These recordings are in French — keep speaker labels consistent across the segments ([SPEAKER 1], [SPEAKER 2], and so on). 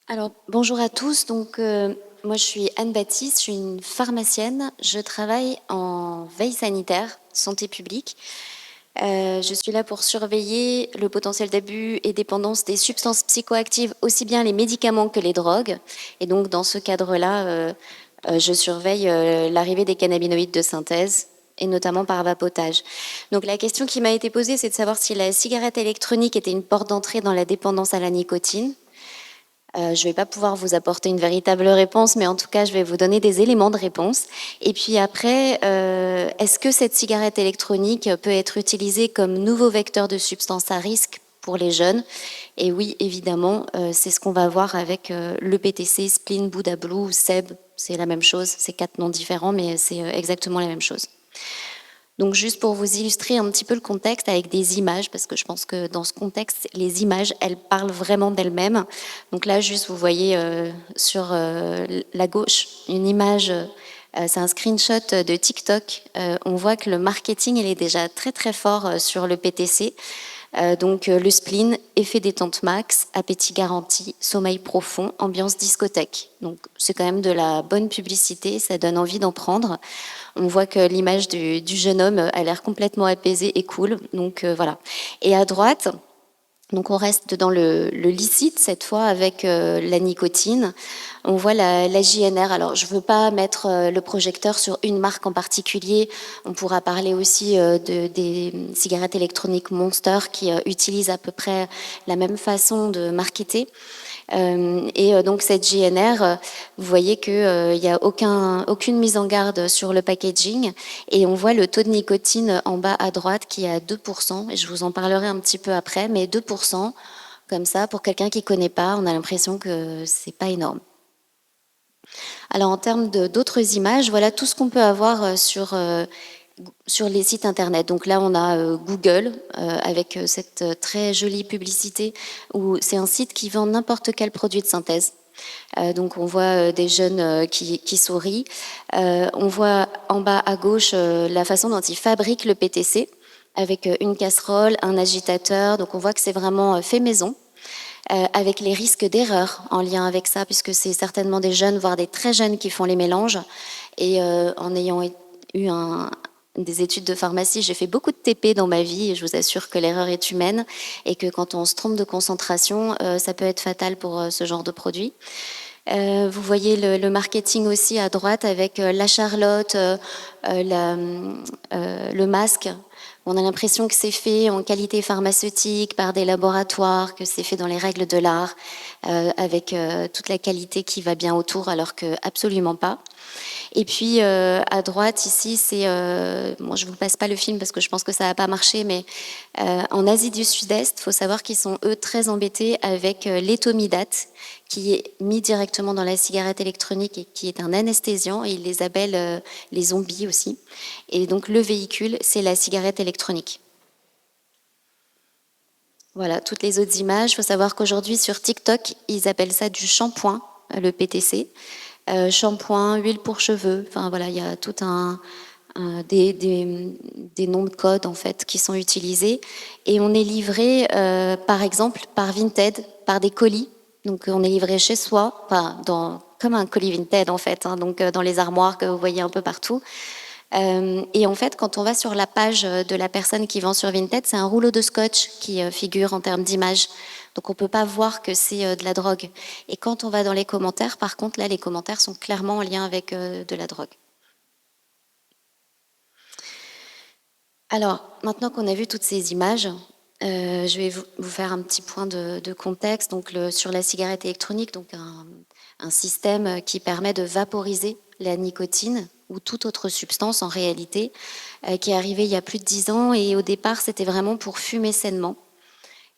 [SPEAKER 1] Alors, bonjour à tous. Donc, moi, je suis Anne-Baptiste, je suis une pharmacienne. Je travaille en veille sanitaire, santé publique. Je suis là pour surveiller le potentiel d'abus et dépendance des substances psychoactives, aussi bien les médicaments que les drogues. Et donc, dans ce cadre-là, je surveille l'arrivée des cannabinoïdes de synthèse, et notamment par vapotage. Donc la question qui m'a été posée, c'est de savoir si la cigarette électronique était une porte d'entrée dans la dépendance à la nicotine. Je ne vais pas pouvoir vous apporter une véritable réponse, mais en tout cas, je vais vous donner des éléments de réponse. Et puis après, est-ce que cette cigarette électronique peut être utilisée comme nouveau vecteur de substance à risque pour les jeunes? Et oui, évidemment, c'est ce qu'on va voir avec le PTC, Spleen, Buddha Blue, SEB. C'est la même chose, c'est 4 noms différents, mais c'est exactement la même chose. Donc juste pour vous illustrer un petit peu le contexte avec des images, parce que je pense que dans ce contexte, les images, elles parlent vraiment d'elles-mêmes. Donc là, juste, vous voyez sur la gauche une image, c'est un screenshot de TikTok. On voit que le marketing, il est déjà très très fort sur le PTC. Donc le spleen, effet détente max, appétit garanti, sommeil profond, ambiance discothèque. Donc c'est quand même de la bonne publicité, ça donne envie d'en prendre. On voit que l'image du jeune homme a l'air complètement apaisée et cool. Donc voilà. Et à droite, donc on reste dans le licite cette fois avec la nicotine. On voit la JNR. Alors je ne veux pas mettre le projecteur sur une marque en particulier. On pourra parler aussi des cigarettes électroniques Monster qui utilisent à peu près la même façon de marketer. Donc cette JNR, vous voyez qu'il n'y a aucune mise en garde sur le packaging et on voit le taux de nicotine en bas à droite qui est à 2%, et je vous en parlerai un petit peu après, mais 2%, comme ça, pour quelqu'un qui ne connaît pas, on a l'impression que c'est pas énorme. Alors en termes d'autres images, voilà tout ce qu'on peut avoir sur les sites internet. Donc là, on a Google avec cette très jolie publicité où c'est un site qui vend n'importe quel produit de synthèse. Donc on voit des jeunes qui sourient. On voit en bas à gauche la façon dont ils fabriquent le PTC avec une casserole, un agitateur. Donc on voit que c'est vraiment fait maison. Avec les risques d'erreur en lien avec ça, puisque c'est certainement des jeunes, voire des très jeunes qui font les mélanges. Et en ayant eu des études de pharmacie, j'ai fait beaucoup de TP dans ma vie et je vous assure que l'erreur est humaine et que quand on se trompe de concentration, ça peut être fatal pour ce genre de produit. Vous voyez le marketing aussi à droite avec la Charlotte, le masque. On a l'impression que c'est fait en qualité pharmaceutique par des laboratoires, que c'est fait dans les règles de l'art, avec toute la qualité qui va bien autour, alors que absolument pas. Et puis à droite ici, c'est, bon, je vous passe pas le film parce que je pense que ça va pas marcher, mais en Asie du Sud-Est, il faut savoir qu'ils sont eux très embêtés avec l'éthomidate, qui est mis directement dans la cigarette électronique et qui est un anesthésiant, et ils les appellent les zombies aussi. Et donc le véhicule, c'est la cigarette électronique. Voilà, toutes les autres images. Il faut savoir qu'aujourd'hui sur TikTok, ils appellent ça du shampoing, le PTC. Shampoing, huile pour cheveux. Enfin voilà, il y a tout des noms de code en fait qui sont utilisés. Et on est livré, par exemple, par Vinted, par des colis. Donc on est livré chez soi, comme un colis Vinted en fait, hein, donc dans les armoires que vous voyez un peu partout. Et en fait, quand on va sur la page de la personne qui vend sur Vinted, c'est un rouleau de scotch qui figure en termes d'image. Donc on ne peut pas voir que c'est de la drogue. Et quand on va dans les commentaires, par contre, là, les commentaires sont clairement en lien avec de la drogue. Alors, maintenant qu'on a vu toutes ces images, je vais vous faire un petit point de contexte. Donc, sur la cigarette électronique, donc un système qui permet de vaporiser la nicotine ou toute autre substance en réalité, qui est arrivé il y a plus de 10 ans. Et au départ, c'était vraiment pour fumer sainement.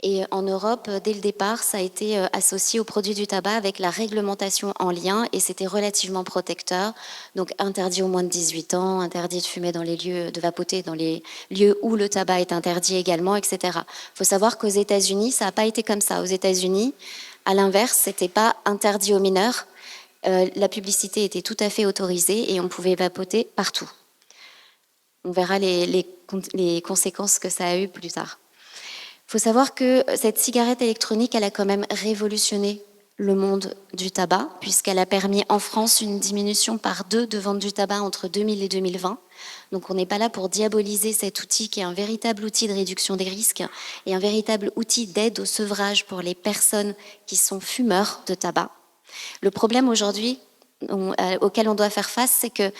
[SPEAKER 1] Et en Europe, dès le départ, ça a été associé aux produits du tabac avec la réglementation en lien et c'était relativement protecteur. Donc interdit aux moins de 18 ans, interdit de fumer dans les lieux, de vapoter dans les lieux où le tabac est interdit également, etc. Il faut savoir qu'aux États-Unis, ça n'a pas été comme ça. Aux États-Unis, à l'inverse, c'était pas interdit aux mineurs. La publicité était tout à fait autorisée et on pouvait vapoter partout. On verra les conséquences que ça a eu plus tard. Il faut savoir que cette cigarette électronique, elle a quand même révolutionné le monde du tabac, puisqu'elle a permis en France une diminution par 2 de vente du tabac entre 2000 et 2020. Donc on n'est pas là pour diaboliser cet outil qui est un véritable outil de réduction des risques et un véritable outil d'aide au sevrage pour les personnes qui sont fumeurs de tabac. Le problème aujourd'hui auquel on doit faire face, c'est que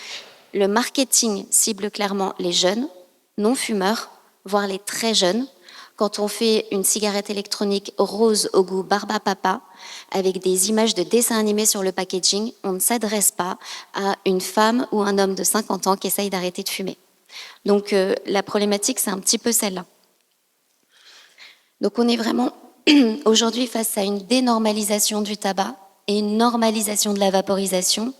[SPEAKER 1] le marketing cible clairement les jeunes, non-fumeurs, voire les très jeunes. Quand on fait une cigarette électronique rose au goût barbe papa, avec des images de dessins animés sur le packaging, on ne s'adresse pas à une femme ou un homme de 50 ans qui essaye d'arrêter de fumer. Donc la problématique, c'est un petit peu celle-là. Donc on est vraiment aujourd'hui face à une dénormalisation du tabac et une normalisation de la vaporisation.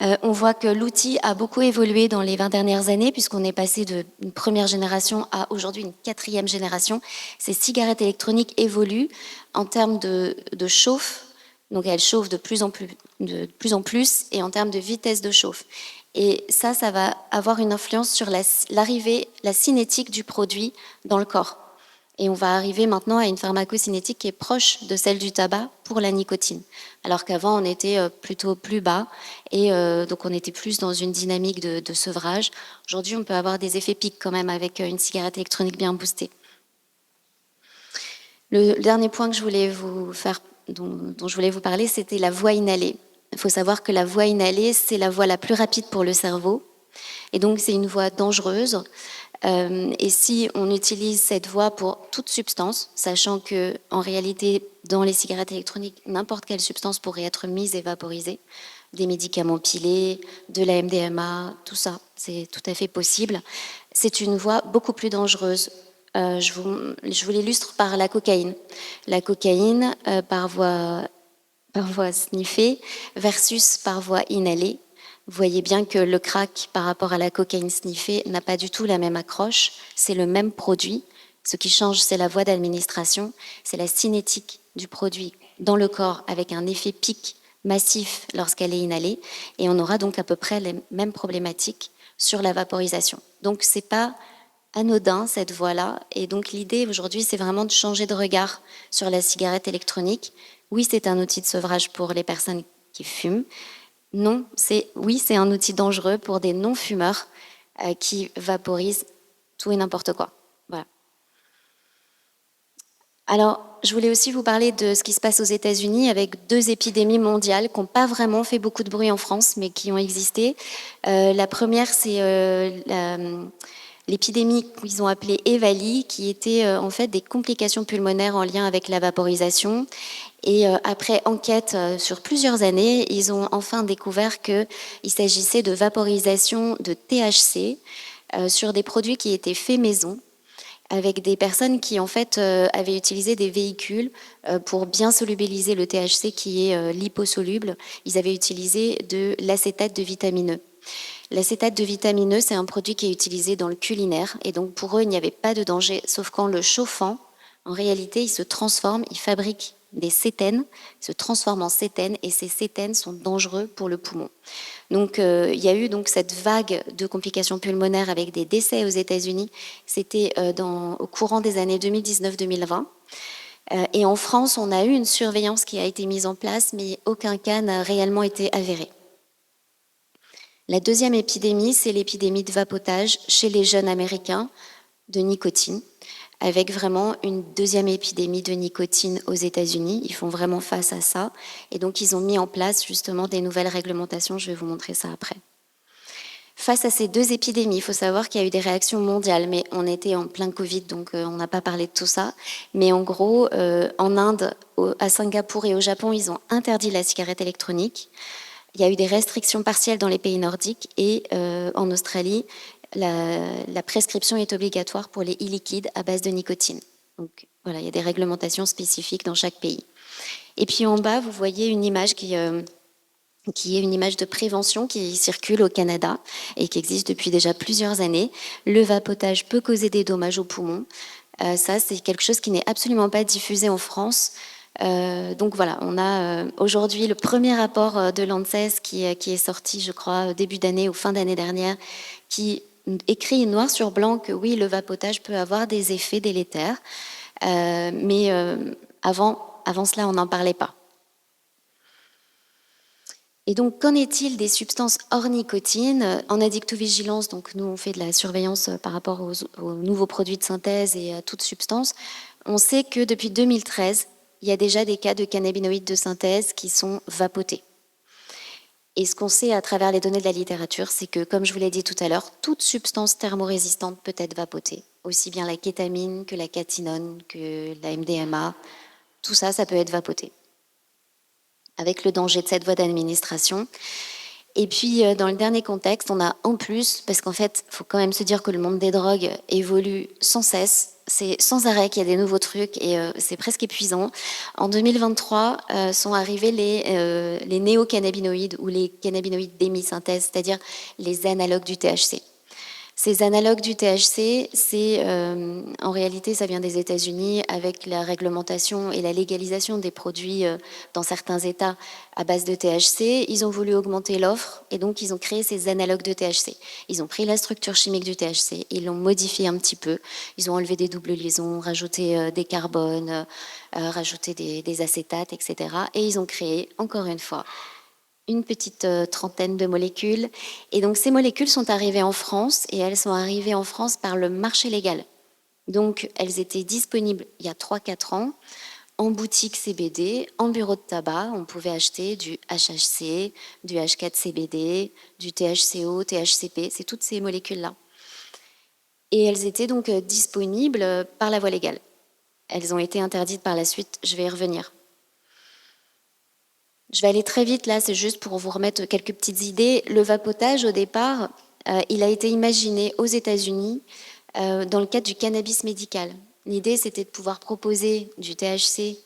[SPEAKER 1] On voit que l'outil a beaucoup évolué dans les 20 dernières années, puisqu'on est passé d'une première génération à aujourd'hui une 4e génération. Ces cigarettes électroniques évoluent en termes de chauffe, donc elles chauffent de plus en plus et en termes de vitesse de chauffe. Et ça va avoir une influence sur l'arrivée, la cinétique du produit dans le corps. Et on va arriver maintenant à une pharmacocinétique qui est proche de celle du tabac pour la nicotine. Alors qu'avant, on était plutôt plus bas et donc on était plus dans une dynamique de sevrage. Aujourd'hui, on peut avoir des effets pics quand même avec une cigarette électronique bien boostée. Le dernier point que je voulais dont je voulais vous parler, c'était la voie inhalée. Il faut savoir que la voie inhalée, c'est la voie la plus rapide pour le cerveau. Et donc, c'est une voie dangereuse. Et si on utilise cette voie pour toute substance, sachant que en réalité, dans les cigarettes électroniques, n'importe quelle substance pourrait être mise et vaporisée, des médicaments pilés, de la MDMA, tout ça, c'est tout à fait possible. C'est une voie beaucoup plus dangereuse. Je vous l'illustre par la cocaïne. La cocaïne, par voie sniffée versus par voie inhalée. Vous voyez bien que le crack par rapport à la cocaïne sniffée n'a pas du tout la même accroche, c'est le même produit. Ce qui change, c'est la voie d'administration, c'est la cinétique du produit dans le corps avec un effet pic massif lorsqu'elle est inhalée, et on aura donc à peu près les mêmes problématiques sur la vaporisation. Donc c'est pas anodin cette voie-là, et donc l'idée aujourd'hui c'est vraiment de changer de regard sur la cigarette électronique. Oui, c'est un outil de sevrage pour les personnes qui fument. Non, c'est un outil dangereux pour des non-fumeurs qui vaporisent tout et n'importe quoi. Voilà. Alors, je voulais aussi vous parler de ce qui se passe aux États-Unis avec 2 épidémies mondiales qui n'ont pas vraiment fait beaucoup de bruit en France, mais qui ont existé. La première, c'est l'épidémie qu'ils ont appelée EVALI, qui était en fait des complications pulmonaires en lien avec la vaporisation. Et après enquête sur plusieurs années, ils ont enfin découvert qu'il s'agissait de vaporisation de THC sur des produits qui étaient faits maison, avec des personnes qui en fait avaient utilisé des véhicules pour bien solubiliser le THC qui est liposoluble. Ils avaient utilisé de l'acétate de vitamine E. L'acétate de vitamine E, c'est un produit qui est utilisé dans le culinaire, et donc pour eux, il n'y avait pas de danger, sauf qu'en le chauffant, en réalité, il se transforme, il fabrique des cétènes, se transforment en cétènes, et ces cétènes sont dangereux pour le poumon. Donc il y a eu donc cette vague de complications pulmonaires avec des décès aux États-Unis. C'était au courant des années 2019-2020. Et en France, on a eu une surveillance qui a été mise en place, mais aucun cas n'a réellement été avéré. La deuxième épidémie, c'est l'épidémie de vapotage chez les jeunes Américains de nicotine, avec vraiment une deuxième épidémie de nicotine aux États-Unis. Ils font vraiment face à ça. Et donc, ils ont mis en place justement des nouvelles réglementations. Je vais vous montrer ça après. Face à ces 2 épidémies, il faut savoir qu'il y a eu des réactions mondiales, mais on était en plein Covid, donc on n'a pas parlé de tout ça. Mais en gros, en Inde, à Singapour et au Japon, ils ont interdit la cigarette électronique. Il y a eu des restrictions partielles dans les pays nordiques, et en Australie, la prescription est obligatoire pour les e-liquides à base de nicotine. Donc voilà, il y a des réglementations spécifiques dans chaque pays. Et puis en bas, vous voyez une image qui est une image de prévention qui circule au Canada et qui existe depuis déjà plusieurs années. Le vapotage peut causer des dommages aux poumons. Ça, c'est quelque chose qui n'est absolument pas diffusé en France. Donc voilà, on a aujourd'hui le premier rapport de l'ANSES qui est sorti, je crois, début d'année ou fin d'année dernière, qui écrit noir sur blanc que oui, le vapotage peut avoir des effets délétères, mais avant cela, on n'en parlait pas. Et donc, qu'en est-il des substances hors nicotine? En addictovigilance, donc nous, on fait de la surveillance par rapport aux nouveaux produits de synthèse et à toute substance. On sait que depuis 2013, il y a déjà des cas de cannabinoïdes de synthèse qui sont vapotés. Et ce qu'on sait à travers les données de la littérature, c'est que, comme je vous l'ai dit tout à l'heure, toute substance thermorésistante peut être vapotée. Aussi bien la kétamine que la catinone, que la MDMA, tout ça, ça peut être vapoté. Avec le danger de cette voie d'administration. Et puis, dans le dernier contexte, on a en plus, parce qu'en fait, il faut quand même se dire que le monde des drogues évolue sans cesse. C'est sans arrêt qu'il y a des nouveaux trucs et c'est presque épuisant. En 2023 sont arrivés les néocannabinoïdes ou les cannabinoïdes d'émisynthèse, c'est-à-dire les analogues du THC. Ces analogues du THC, en réalité, ça vient des États-Unis avec la réglementation et la légalisation des produits dans certains États à base de THC. Ils ont voulu augmenter l'offre et donc ils ont créé ces analogues de THC. Ils ont pris la structure chimique du THC, ils l'ont modifié un petit peu. Ils ont enlevé des doubles liaisons, rajouté des carbones, rajouté des acétates, etc. Et ils ont créé, encore une fois, une petite trentaine de molécules. Et donc ces molécules sont arrivées en France et elles sont arrivées en France par le marché légal. Donc elles étaient disponibles il y a 3-4 ans en boutique CBD, en bureau de tabac. On pouvait acheter du HHC, du H4CBD, du THCO, THCP, c'est toutes ces molécules-là. Et elles étaient donc disponibles par la voie légale. Elles ont été interdites par la suite, je vais y revenir. Je vais aller très vite là, c'est juste pour vous remettre quelques petites idées. Le vapotage, au départ, il a été imaginé aux États-Unis dans le cadre du cannabis médical. L'idée, c'était de pouvoir proposer du THC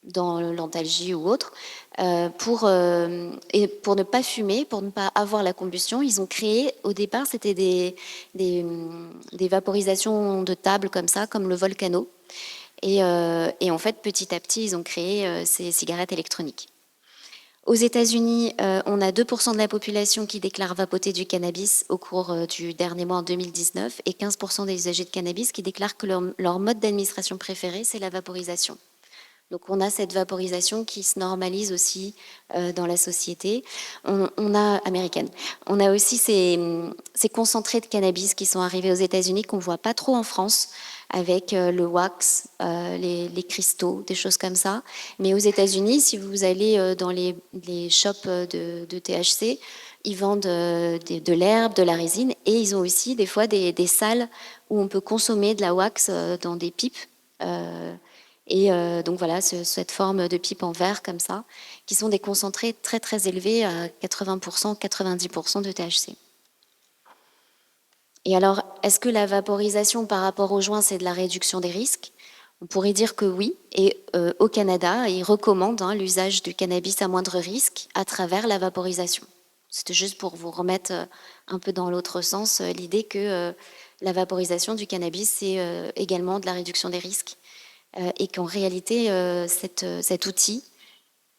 [SPEAKER 1] dans l'antalgie ou autre et pour ne pas fumer, pour ne pas avoir la combustion. Ils ont créé, au départ, c'était des vaporisations de table comme ça, comme le Volcano. Et en fait, petit à petit, ils ont créé ces cigarettes électroniques. Aux États-Unis, on a 2% de la population qui déclare vapoter du cannabis au cours du dernier mois en 2019 et 15% des usagers de cannabis qui déclarent que leur mode d'administration préféré, c'est la vaporisation. Donc on a cette vaporisation qui se normalise aussi dans la société américaine. On a aussi ces concentrés de cannabis qui sont arrivés aux États-Unis qu'on ne voit pas trop en France, avec le wax, les cristaux, des choses comme ça. Mais aux États-Unis, si vous allez dans les shops de THC, ils vendent de l'herbe, de la résine, et ils ont aussi des fois des salles où on peut consommer de la wax dans des pipes. Donc voilà, cette forme de pipe en verre comme ça, qui sont des concentrés très très élevés à 80%, 90% de THC. Et alors, est-ce que la vaporisation par rapport au joint, c'est de la réduction des risques? On pourrait dire que oui. Et au Canada, ils recommandent l'usage du cannabis à moindre risque à travers la vaporisation. C'était juste pour vous remettre un peu dans l'autre sens l'idée que la vaporisation du cannabis, c'est également de la réduction des risques. Et qu'en réalité, cet outil,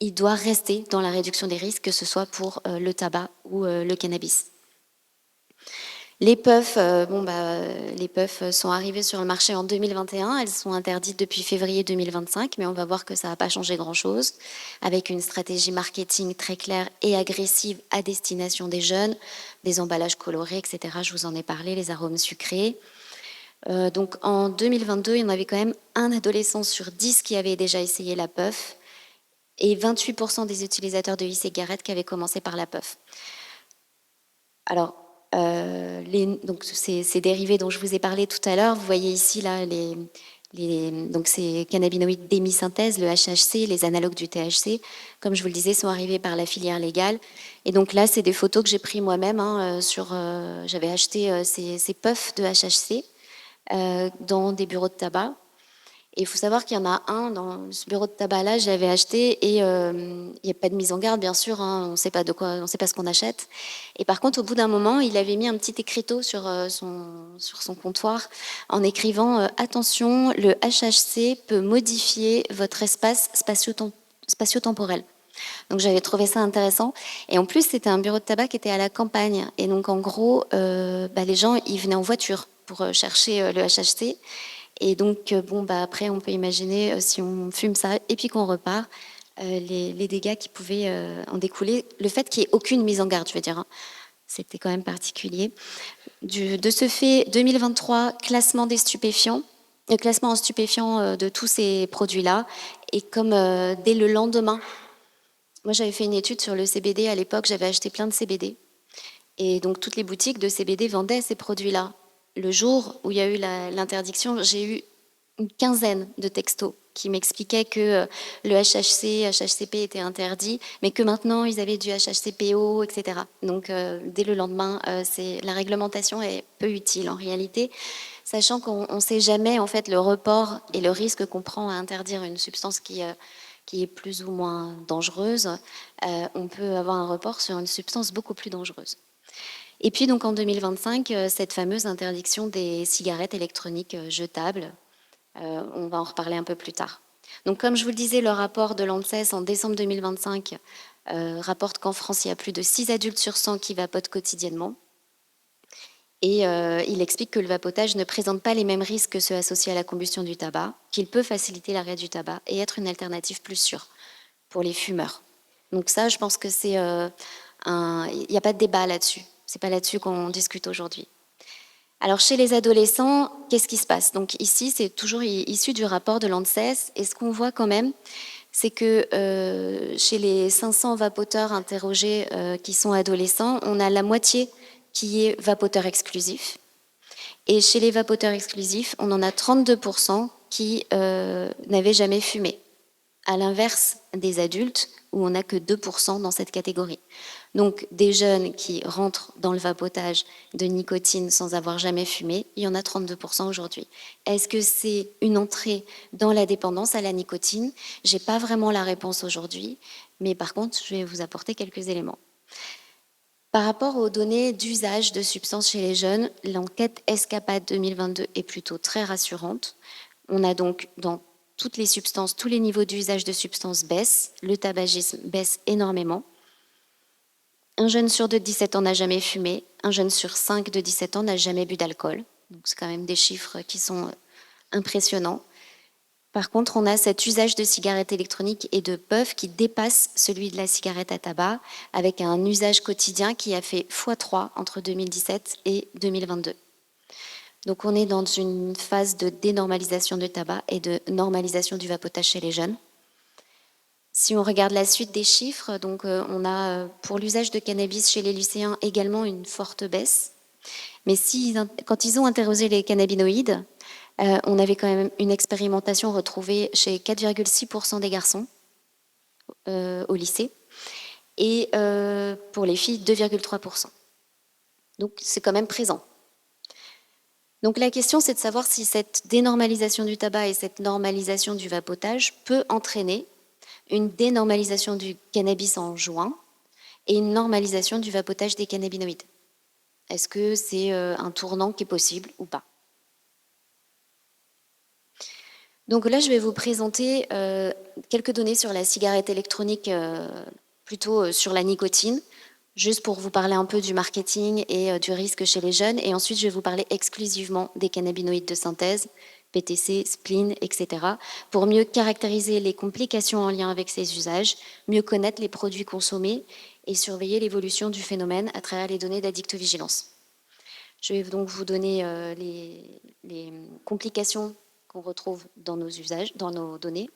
[SPEAKER 1] il doit rester dans la réduction des risques, que ce soit pour le tabac ou le cannabis. Les puffs, les puffs sont arrivées sur le marché en 2021. Elles sont interdites depuis février 2025, mais on va voir que ça n'a pas changé grand-chose, avec une stratégie marketing très claire et agressive à destination des jeunes, des emballages colorés, etc. Je vous en ai parlé, les arômes sucrés. Donc en 2022, il y en avait quand même un adolescent sur 10 qui avait déjà essayé la puff et 28% des utilisateurs de e-cigarettes qui avaient commencé par la puff. Alors, donc ces dérivés dont je vous ai parlé tout à l'heure, vous voyez ici là, donc ces cannabinoïdes d'émisynthèse, le HHC, les analogues du THC, comme je vous le disais, sont arrivés par la filière légale. Et donc là, c'est des photos que j'ai prises moi-même. J'avais acheté ces puffs de HHC dans des bureaux de tabac. Et il faut savoir qu'il y en a un dans ce bureau de tabac-là, j'avais acheté et il n'y a pas de mise en garde, bien sûr, on ne sait pas ce qu'on achète. Et par contre, au bout d'un moment, il avait mis un petit écriteau sur son comptoir en écrivant attention, le HHC peut modifier votre espace spatio-temporel. Donc j'avais trouvé ça intéressant. Et en plus, c'était un bureau de tabac qui était à la campagne. Et donc en gros, les gens, ils venaient en voiture pour chercher le HHC. Et donc, après, on peut imaginer si on fume ça et puis qu'on repart, les dégâts qui pouvaient en découler. Le fait qu'il n'y ait aucune mise en garde, je veux dire, hein, c'était quand même particulier. De ce fait, 2023, classement des stupéfiants, le classement en stupéfiants de tous ces produits-là. Et comme dès le lendemain, moi j'avais fait une étude sur le CBD à l'époque, j'avais acheté plein de CBD. Et donc toutes les boutiques de CBD vendaient ces produits-là. Le jour où il y a eu l'interdiction, j'ai eu une quinzaine de textos qui m'expliquaient que le HHC, HHCP était interdit, mais que maintenant ils avaient du HHCPO, etc. Donc dès le lendemain, la réglementation est peu utile en réalité, sachant qu'on ne sait jamais en fait le report et le risque qu'on prend à interdire une substance qui est plus ou moins dangereuse. On peut avoir un report sur une substance beaucoup plus dangereuse. Et puis donc en 2025, cette fameuse interdiction des cigarettes électroniques jetables. On va en reparler un peu plus tard. Donc comme je vous le disais, le rapport de l'ANSES en décembre 2025 rapporte qu'en France, il y a plus de 6 adultes sur 100 qui vapotent quotidiennement. Et il explique que le vapotage ne présente pas les mêmes risques que ceux associés à la combustion du tabac, qu'il peut faciliter l'arrêt du tabac et être une alternative plus sûre pour les fumeurs. Donc ça, je pense que c'est il n'y a pas de débat là-dessus. C'est pas là-dessus qu'on discute aujourd'hui. Alors chez les adolescents, qu'est-ce qui se passe? Donc ici, c'est toujours issu du rapport de l'ANSES. Et ce qu'on voit quand même, c'est que chez les 500 vapoteurs interrogés qui sont adolescents, on a la moitié qui est vapoteur exclusif. Et chez les vapoteurs exclusifs, on en a 32% qui n'avaient jamais fumé. À l'inverse des adultes, où on n'a que 2% dans cette catégorie. Donc des jeunes qui rentrent dans le vapotage de nicotine sans avoir jamais fumé, il y en a 32% aujourd'hui. Est-ce que c'est une entrée dans la dépendance à la nicotine? Je n'ai pas vraiment la réponse aujourd'hui, mais par contre, je vais vous apporter quelques éléments. Par rapport aux données d'usage de substances chez les jeunes, l'enquête Escapade 2022 est plutôt très rassurante. On a donc dans toutes les substances, tous les niveaux d'usage de substances baissent, le tabagisme baisse énormément. Un jeune sur 2 de 17 ans n'a jamais fumé, un jeune sur 5 de 17 ans n'a jamais bu d'alcool. Donc c'est quand même des chiffres qui sont impressionnants. Par contre, on a cet usage de cigarettes électroniques et de puffs qui dépasse celui de la cigarette à tabac, avec un usage quotidien qui a fait x3 entre 2017 et 2022. Donc on est dans une phase de dénormalisation du tabac et de normalisation du vapotage chez les jeunes. Si on regarde la suite des chiffres, donc on a pour l'usage de cannabis chez les lycéens également une forte baisse. Mais quand ils ont interrogé les cannabinoïdes, on avait quand même une expérimentation retrouvée chez 4,6% des garçons au lycée et pour les filles 2,3%. Donc c'est quand même présent. Donc la question, c'est de savoir si cette dénormalisation du tabac et cette normalisation du vapotage peut entraîner une dénormalisation du cannabis en joint et une normalisation du vapotage des cannabinoïdes. Est-ce que c'est un tournant qui est possible ou pas? Donc là, je vais vous présenter quelques données sur la cigarette électronique, plutôt sur la nicotine, juste pour vous parler un peu du marketing et du risque chez les jeunes. Et ensuite, je vais vous parler exclusivement des cannabinoïdes de synthèse, PTC, spleen, etc., pour mieux caractériser les complications en lien avec ces usages, mieux connaître les produits consommés et surveiller l'évolution du phénomène à travers les données d'addictovigilance. Je vais donc vous donner les complications qu'on retrouve dans nos usages, dans nos données.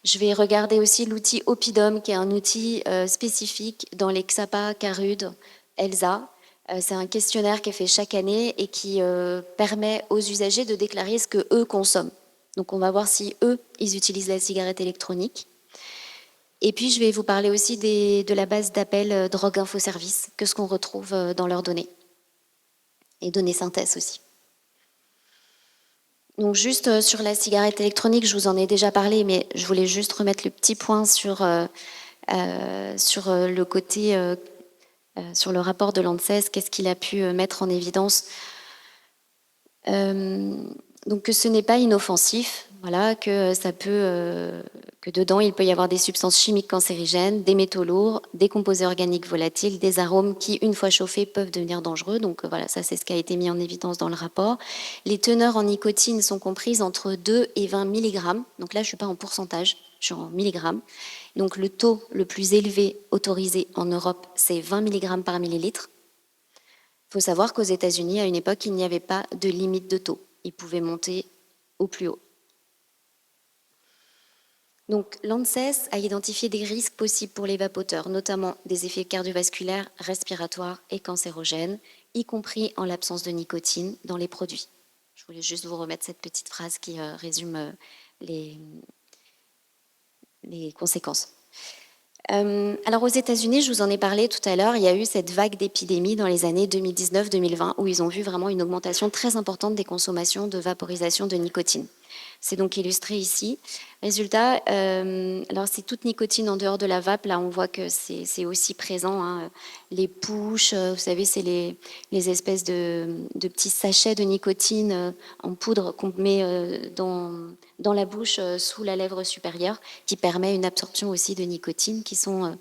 [SPEAKER 1] Je vais regarder aussi l'outil Oppidum, qui est un outil spécifique dans les XAPA, CARUD, ELSA. C'est un questionnaire qui est fait chaque année et qui permet aux usagers de déclarer ce qu'eux consomment. Donc on va voir si eux, ils utilisent la cigarette électronique. Et puis je vais vous parler aussi de la base d'appel Drogue Info Service, que ce qu'on retrouve dans leurs données. Et données synthèse aussi. Donc juste sur la cigarette électronique, je vous en ai déjà parlé, mais je voulais juste remettre le petit point sur le côté, sur le rapport de l'ANSES, qu'est-ce qu'il a pu mettre en évidence. Donc que ce n'est pas inoffensif, voilà, que ça peut que dedans, il peut y avoir des substances chimiques cancérigènes, des métaux lourds, des composés organiques volatiles, des arômes qui, une fois chauffés, peuvent devenir dangereux. Donc voilà, ça c'est ce qui a été mis en évidence dans le rapport. Les teneurs en nicotine sont comprises entre 2 et 20 mg. Donc là, je ne suis pas en pourcentage, je suis en milligrammes. Donc le taux le plus élevé autorisé en Europe, c'est 20 mg par millilitre. Il faut savoir qu'aux États-Unis, à une époque, il n'y avait pas de limite de taux. Ils pouvaient monter au plus haut. Donc, l'ANSES a identifié des risques possibles pour les vapoteurs, notamment des effets cardiovasculaires, respiratoires et cancérogènes, y compris en l'absence de nicotine dans les produits. Je voulais juste vous remettre cette petite phrase qui résume les conséquences. Alors aux États-Unis, je vous en ai parlé tout à l'heure, il y a eu cette vague d'épidémie dans les années 2019-2020 où ils ont vu vraiment une augmentation très importante des consommations de vaporisation de nicotine. C'est donc illustré ici. Résultat, alors c'est toute nicotine en dehors de la vape. Là, on voit que c'est aussi présent. Hein. Les pushs, vous savez, c'est les espèces de petits sachets de nicotine en poudre qu'on met dans la bouche sous la lèvre supérieure, qui permet une absorption aussi de nicotine, qui sont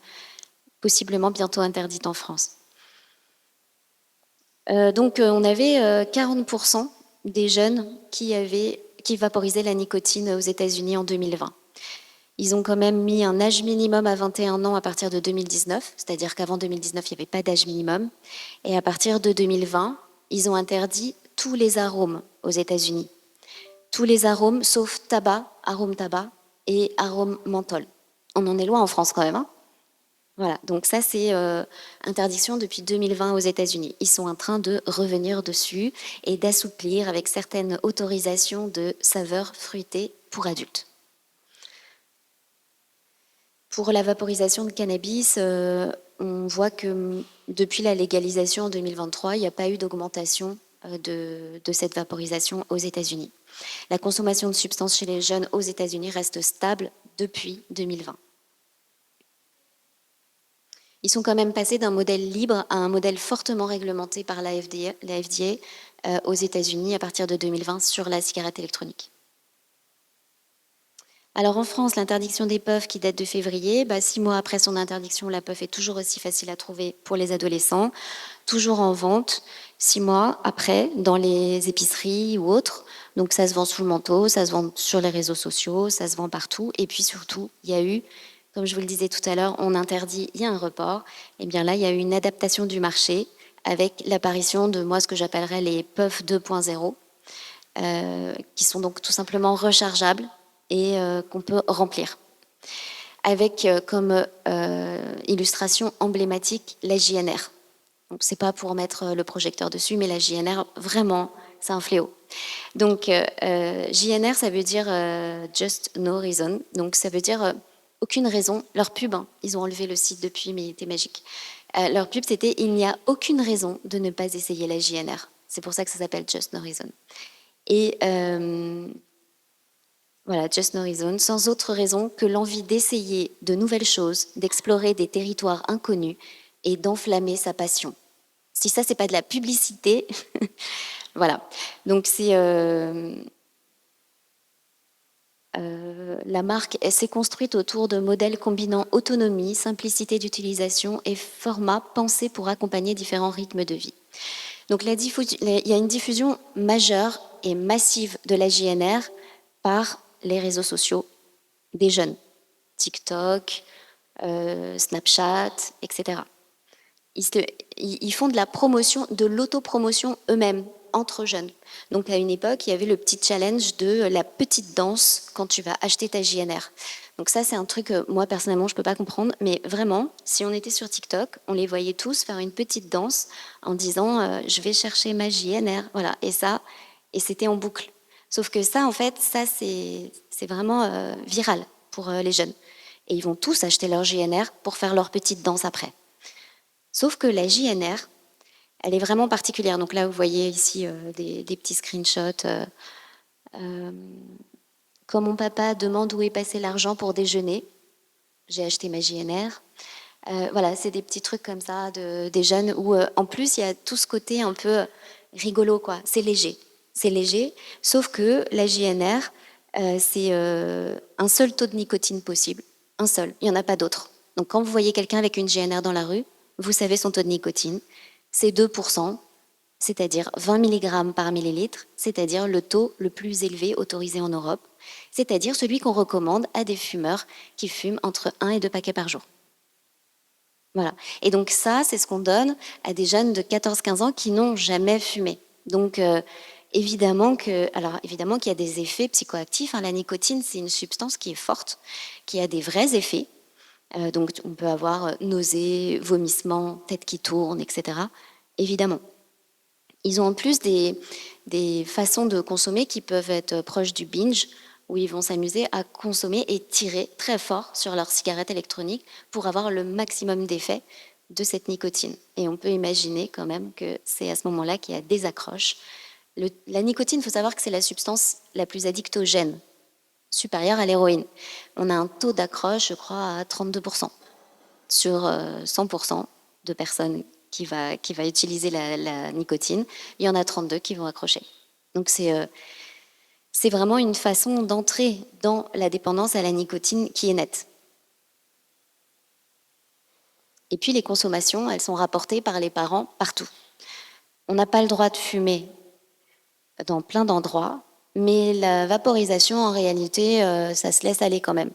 [SPEAKER 1] possiblement bientôt interdites en France. Donc, on avait 40% des jeunes qui vaporisaient la nicotine aux États-Unis en 2020. Ils ont quand même mis un âge minimum à 21 ans à partir de 2019, c'est-à-dire qu'avant 2019, il n'y avait pas d'âge minimum. Et à partir de 2020, ils ont interdit tous les arômes aux États-Unis. Tous les arômes sauf tabac, arôme tabac et arôme menthol. On en est loin en France quand même, hein. Voilà, donc ça c'est interdiction depuis 2020 aux États-Unis. Ils sont en train de revenir dessus et d'assouplir avec certaines autorisations de saveurs fruitées pour adultes. Pour la vaporisation de cannabis, on voit que depuis la légalisation en 2023, il n'y a pas eu d'augmentation de cette vaporisation aux États-Unis. La consommation de substances chez les jeunes aux États-Unis reste stable depuis 2020. Ils sont quand même passés d'un modèle libre à un modèle fortement réglementé par la FDA aux États-Unis à partir de 2020 sur la cigarette électronique. Alors en France, l'interdiction des puffs qui date de février, 6 mois après son interdiction, la puff est toujours aussi facile à trouver pour les adolescents, toujours en vente, 6 mois après, dans les épiceries ou autres. Donc ça se vend sous le manteau, ça se vend sur les réseaux sociaux, ça se vend partout. Et puis surtout, il y a eu, comme je vous le disais tout à l'heure, on interdit, il y a un report. Et bien là, il y a eu une adaptation du marché avec l'apparition de moi ce que j'appellerais les puffs 2.0, qui sont donc tout simplement rechargeables et qu'on peut remplir. Avec comme illustration emblématique la JNR. Donc c'est pas pour mettre le projecteur dessus, mais la JNR, vraiment, c'est un fléau. Donc JNR, ça veut dire Just No Reason. Donc ça veut dire aucune raison. Leur pub, hein, ils ont enlevé le site depuis, mais il était magique. Leur pub, c'était il n'y a aucune raison de ne pas essayer la JNR. C'est pour ça que ça s'appelle Just No Reason. Et voilà, Just No Reason, sans autre raison que l'envie d'essayer de nouvelles choses, d'explorer des territoires inconnus et d'enflammer sa passion. Si ça, c'est pas de la publicité, voilà. Donc c'est la marque, elle s'est construite autour de modèles combinant autonomie, simplicité d'utilisation et format pensé pour accompagner différents rythmes de vie. Donc il y a une diffusion majeure et massive de la JNR par les réseaux sociaux des jeunes, TikTok, Snapchat, etc. Ils font de la promotion, de l'autopromotion eux-mêmes, entre jeunes. Donc à une époque, il y avait le petit challenge de la petite danse quand tu vas acheter ta JNR. Donc ça, c'est un truc que moi, personnellement, je ne peux pas comprendre. Mais vraiment, si on était sur TikTok, on les voyait tous faire une petite danse en disant je vais chercher ma JNR. Voilà, et c'était en boucle. Sauf que ça, en fait, ça, c'est vraiment viral pour les jeunes. Et ils vont tous acheter leur JNR pour faire leur petite danse après. Sauf que la JNR, elle est vraiment particulière. Donc là, vous voyez ici des petits screenshots. Quand mon papa demande où est passé l'argent pour déjeuner, j'ai acheté ma JNR. Voilà, c'est des petits trucs comme ça des jeunes où, en plus, il y a tout ce côté un peu rigolo, quoi. C'est léger. C'est léger, sauf que la JNR, C'est un seul taux de nicotine possible, un seul, il n'y en a pas d'autre. Donc quand vous voyez quelqu'un avec une GNR dans la rue, vous savez son taux de nicotine, c'est 2%, c'est-à-dire 20 mg par millilitre, c'est-à-dire le taux le plus élevé autorisé en Europe, c'est-à-dire celui qu'on recommande à des fumeurs qui fument entre 1 et 2 paquets par jour. Voilà. Et donc ça, c'est ce qu'on donne à des jeunes de 14-15 ans qui n'ont jamais fumé. Donc évidemment qu'il y a des effets psychoactifs. Hein. La nicotine, c'est une substance qui est forte, qui a des vrais effets. Donc on peut avoir nausées, vomissements, tête qui tourne, etc. Évidemment. Ils ont en plus des façons de consommer qui peuvent être proches du binge, où ils vont s'amuser à consommer et tirer très fort sur leur cigarette électronique pour avoir le maximum d'effet de cette nicotine. Et on peut imaginer quand même que c'est à ce moment-là qu'il y a des accroches. La nicotine, il faut savoir que c'est la substance la plus addictogène, supérieure à l'héroïne. On a un taux d'accroche, je crois, à 32% sur 100% de personnes qui va utiliser la nicotine. Il y en a 32 qui vont accrocher. Donc c'est vraiment une façon d'entrer dans la dépendance à la nicotine qui est nette. Et puis les consommations, elles sont rapportées par les parents partout. On n'a pas le droit de fumer dans plein d'endroits, mais la vaporisation, en réalité, ça se laisse aller quand même.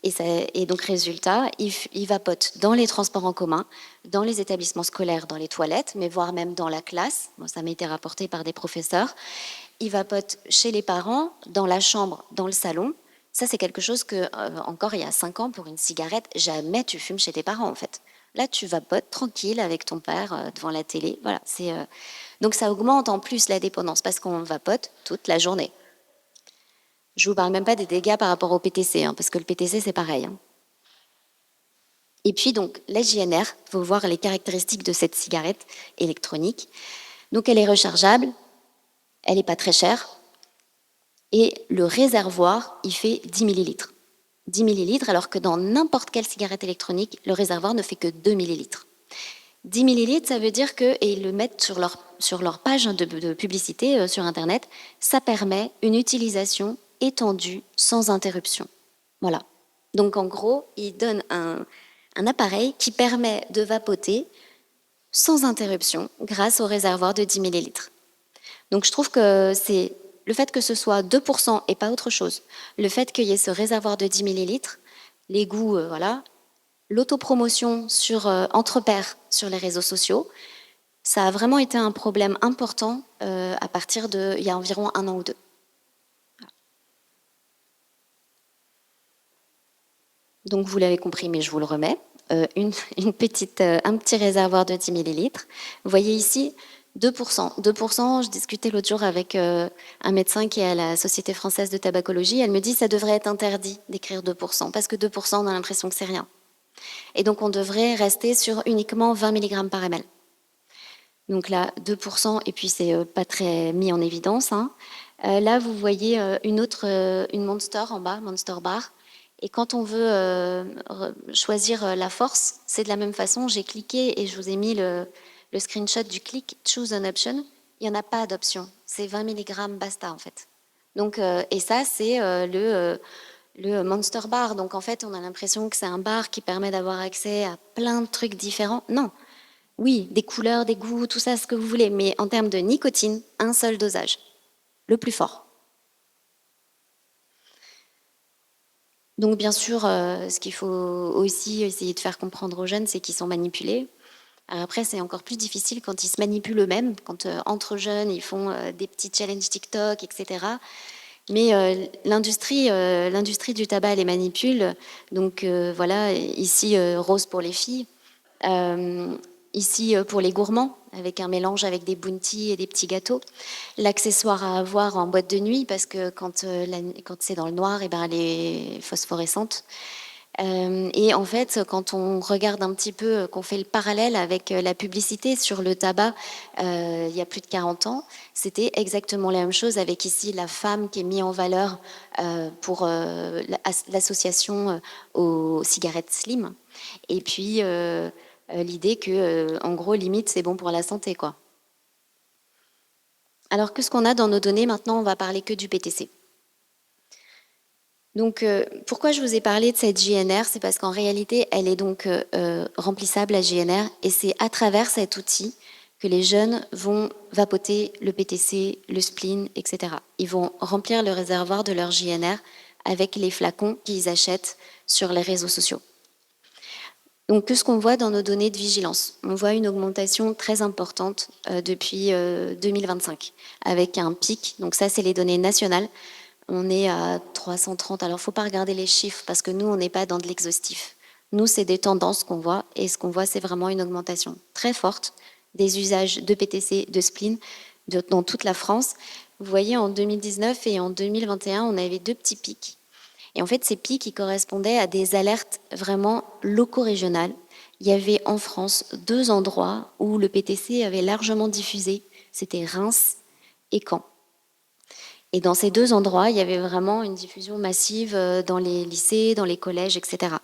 [SPEAKER 1] Et donc, résultat, il vapote dans les transports en commun, dans les établissements scolaires, dans les toilettes, mais voire même dans la classe. Bon, ça m'a été rapporté par des professeurs. Il vapote chez les parents, dans la chambre, dans le salon. Ça, c'est quelque chose que, encore il y a 5 ans, pour une cigarette, jamais tu fumes chez tes parents, en fait. Là, tu vapotes tranquille avec ton père devant la télé. Voilà, donc ça augmente en plus la dépendance parce qu'on vapote toute la journée. Je ne vous parle même pas des dégâts par rapport au PTC, hein, parce que le PTC, c'est pareil. Hein. Et puis, donc, la JNR, il faut voir les caractéristiques de cette cigarette électronique. Donc, elle est rechargeable, elle n'est pas très chère, et le réservoir, il fait 10 millilitres. 10 millilitres, alors que dans n'importe quelle cigarette électronique, le réservoir ne fait que 2 millilitres. 10 millilitres, ça veut dire que, et ils le mettent sur leur page de publicité sur Internet, ça permet une utilisation étendue sans interruption. Voilà. Donc en gros, ils donnent un appareil qui permet de vapoter sans interruption grâce au réservoir de 10 millilitres. Donc je trouve que c'est le fait que ce soit 2% et pas autre chose, le fait qu'il y ait ce réservoir de 10 millilitres, les goûts, voilà, l'autopromotion entre pairs sur les réseaux sociaux, ça a vraiment été un problème important à partir il y a environ 1 an ou 2. Donc vous l'avez compris, mais je vous le remets. Un petit réservoir de 10 millilitres. Vous voyez ici 2%. 2%, je discutais l'autre jour avec un médecin qui est à la Société française de tabacologie. Elle me dit que ça devrait être interdit d'écrire 2%, parce que 2%, on a l'impression que c'est rien. Et donc on devrait rester sur uniquement 20 mg par ml. Donc là, 2%, et puis c'est pas très mis en évidence. Hein. Là, vous voyez une Monster en bas, Monster Bar. Et quand on veut choisir la force, c'est de la même façon. J'ai cliqué et je vous ai mis le screenshot du clic Choose an option. Il n'y en a pas d'option. C'est 20 mg basta en fait. Donc, et ça, c'est le Monster Bar. Donc en fait, on a l'impression que c'est un bar qui permet d'avoir accès à plein de trucs différents. Non. Oui, des couleurs, des goûts, tout ça, ce que vous voulez. Mais en termes de nicotine, un seul dosage. Le plus fort. Donc bien sûr, ce qu'il faut aussi essayer de faire comprendre aux jeunes, c'est qu'ils sont manipulés. Après, c'est encore plus difficile quand ils se manipulent eux-mêmes, quand entre jeunes, ils font des petits challenges TikTok, etc. Mais l'industrie du tabac les manipule. Donc voilà, ici, rose pour les filles. Ici, pour les gourmands, avec un mélange avec des bounties et des petits gâteaux. L'accessoire à avoir en boîte de nuit, parce que quand c'est dans le noir, et ben, elle est phosphorescente. Et en fait, quand on regarde un petit peu, qu'on fait le parallèle avec la publicité sur le tabac il y a plus de 40 ans, c'était exactement la même chose avec ici la femme qui est mise en valeur pour l'association aux cigarettes slim. Et puis l'idée que, en gros, limite, c'est bon pour la santé, quoi. Alors, qu'est-ce qu'on a dans nos données maintenant? On va parler que du PTC. Donc, pourquoi je vous ai parlé de cette JNR? C'est parce qu'en réalité, elle est donc remplissable, la JNR, et c'est à travers cet outil que les jeunes vont vapoter le PTC, le spleen, etc. Ils vont remplir le réservoir de leur JNR avec les flacons qu'ils achètent sur les réseaux sociaux. Donc, qu'est-ce qu'on voit dans nos données de vigilance? On voit une augmentation très importante depuis 2025, avec un pic. Donc ça, c'est les données nationales. On est à 330. Alors, il ne faut pas regarder les chiffres parce que nous, on n'est pas dans de l'exhaustif. Nous, c'est des tendances qu'on voit et ce qu'on voit, c'est vraiment une augmentation très forte des usages de PTC, de spleen dans toute la France. Vous voyez, en 2019 et en 2021, on avait deux petits pics. Et en fait, ces pics, ils correspondaient à des alertes vraiment locaux-régionales. Il y avait en France 2 endroits où le PTC avait largement diffusé. C'était Reims et Caen. Et dans ces 2 endroits, il y avait vraiment une diffusion massive dans les lycées, dans les collèges, etc.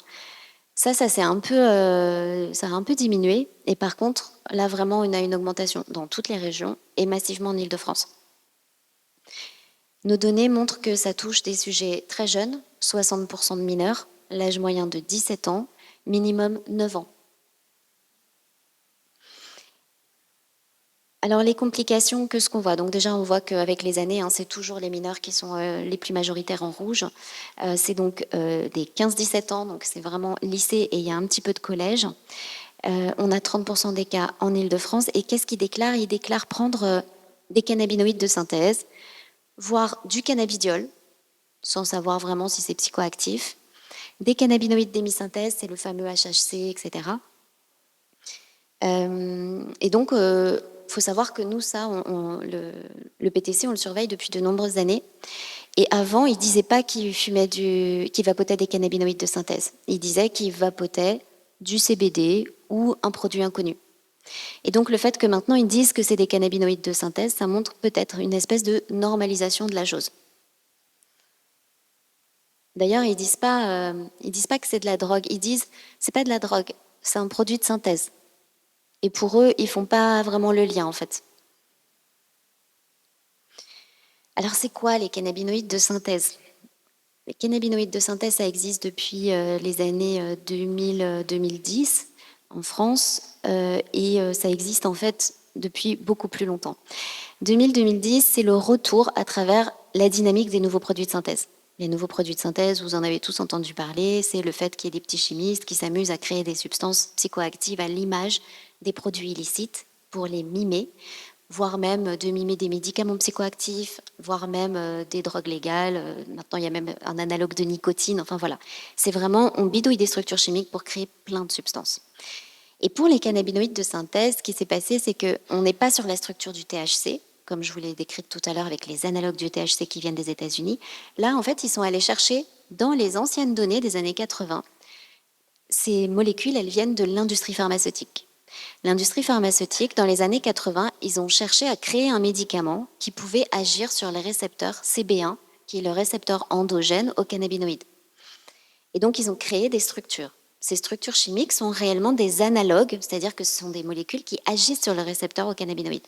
[SPEAKER 1] Ça ça a un peu diminué. Et par contre, là, vraiment, on a une augmentation dans toutes les régions et massivement en Île-de-France. Nos données montrent que ça touche des sujets très jeunes, 60% de mineurs, l'âge moyen de 17 ans, minimum 9 ans. Alors les complications, que ce qu'on voit, donc déjà on voit qu'avec les années, c'est toujours les mineurs qui sont les plus majoritaires en rouge. C'est donc des 15-17 ans, donc c'est vraiment lycée et il y a un petit peu de collège. On a 30% des cas en Île-de-France. Et qu'est-ce qu'ils déclarent? Ils déclarent prendre des cannabinoïdes de synthèse, voire du cannabidiol, sans savoir vraiment si c'est psychoactif. Des cannabinoïdes d'émisynthèse, c'est le fameux HHC, etc. Et donc, faut savoir que nous, ça, le PTC, on le surveille depuis de nombreuses années. Et avant, il disait pas qu'il vapotait des cannabinoïdes de synthèse. Il disait qu'il vapotait du CBD ou un produit inconnu. Et donc, le fait que maintenant ils disent que c'est des cannabinoïdes de synthèse, ça montre peut-être une espèce de normalisation de la chose. D'ailleurs, ils disent pas que c'est de la drogue. Ils disent, c'est pas de la drogue, c'est un produit de synthèse. Et pour eux, ils font pas vraiment le lien, en fait. Alors, c'est quoi les cannabinoïdes de synthèse? Les cannabinoïdes de synthèse, ça existe depuis les années 2000-2010 en France et ça existe en fait depuis beaucoup plus longtemps. 2000-2010, c'est le retour à travers la dynamique des nouveaux produits de synthèse. Les nouveaux produits de synthèse, vous en avez tous entendu parler, c'est le fait qu'il y ait des petits chimistes qui s'amusent à créer des substances psychoactives à l'image des produits illicites pour les mimer, voire même de mimer des médicaments psychoactifs, voire même des drogues légales. Maintenant, il y a même un analogue de nicotine. Enfin voilà, c'est vraiment, on bidouille des structures chimiques pour créer plein de substances. Et pour les cannabinoïdes de synthèse, ce qui s'est passé, c'est qu'on n'est pas sur la structure du THC, comme je vous l'ai décrite tout à l'heure avec les analogues du THC qui viennent des États-Unis. Là, en fait, ils sont allés chercher dans les anciennes données des années 80. Ces molécules, elles viennent de l'industrie pharmaceutique. L'industrie pharmaceutique, dans les années 80, ils ont cherché à créer un médicament qui pouvait agir sur les récepteurs CB1, qui est le récepteur endogène aux cannabinoïdes. Et donc, ils ont créé des structures. Ces structures chimiques sont réellement des analogues, c'est-à-dire que ce sont des molécules qui agissent sur le récepteur aux cannabinoïdes.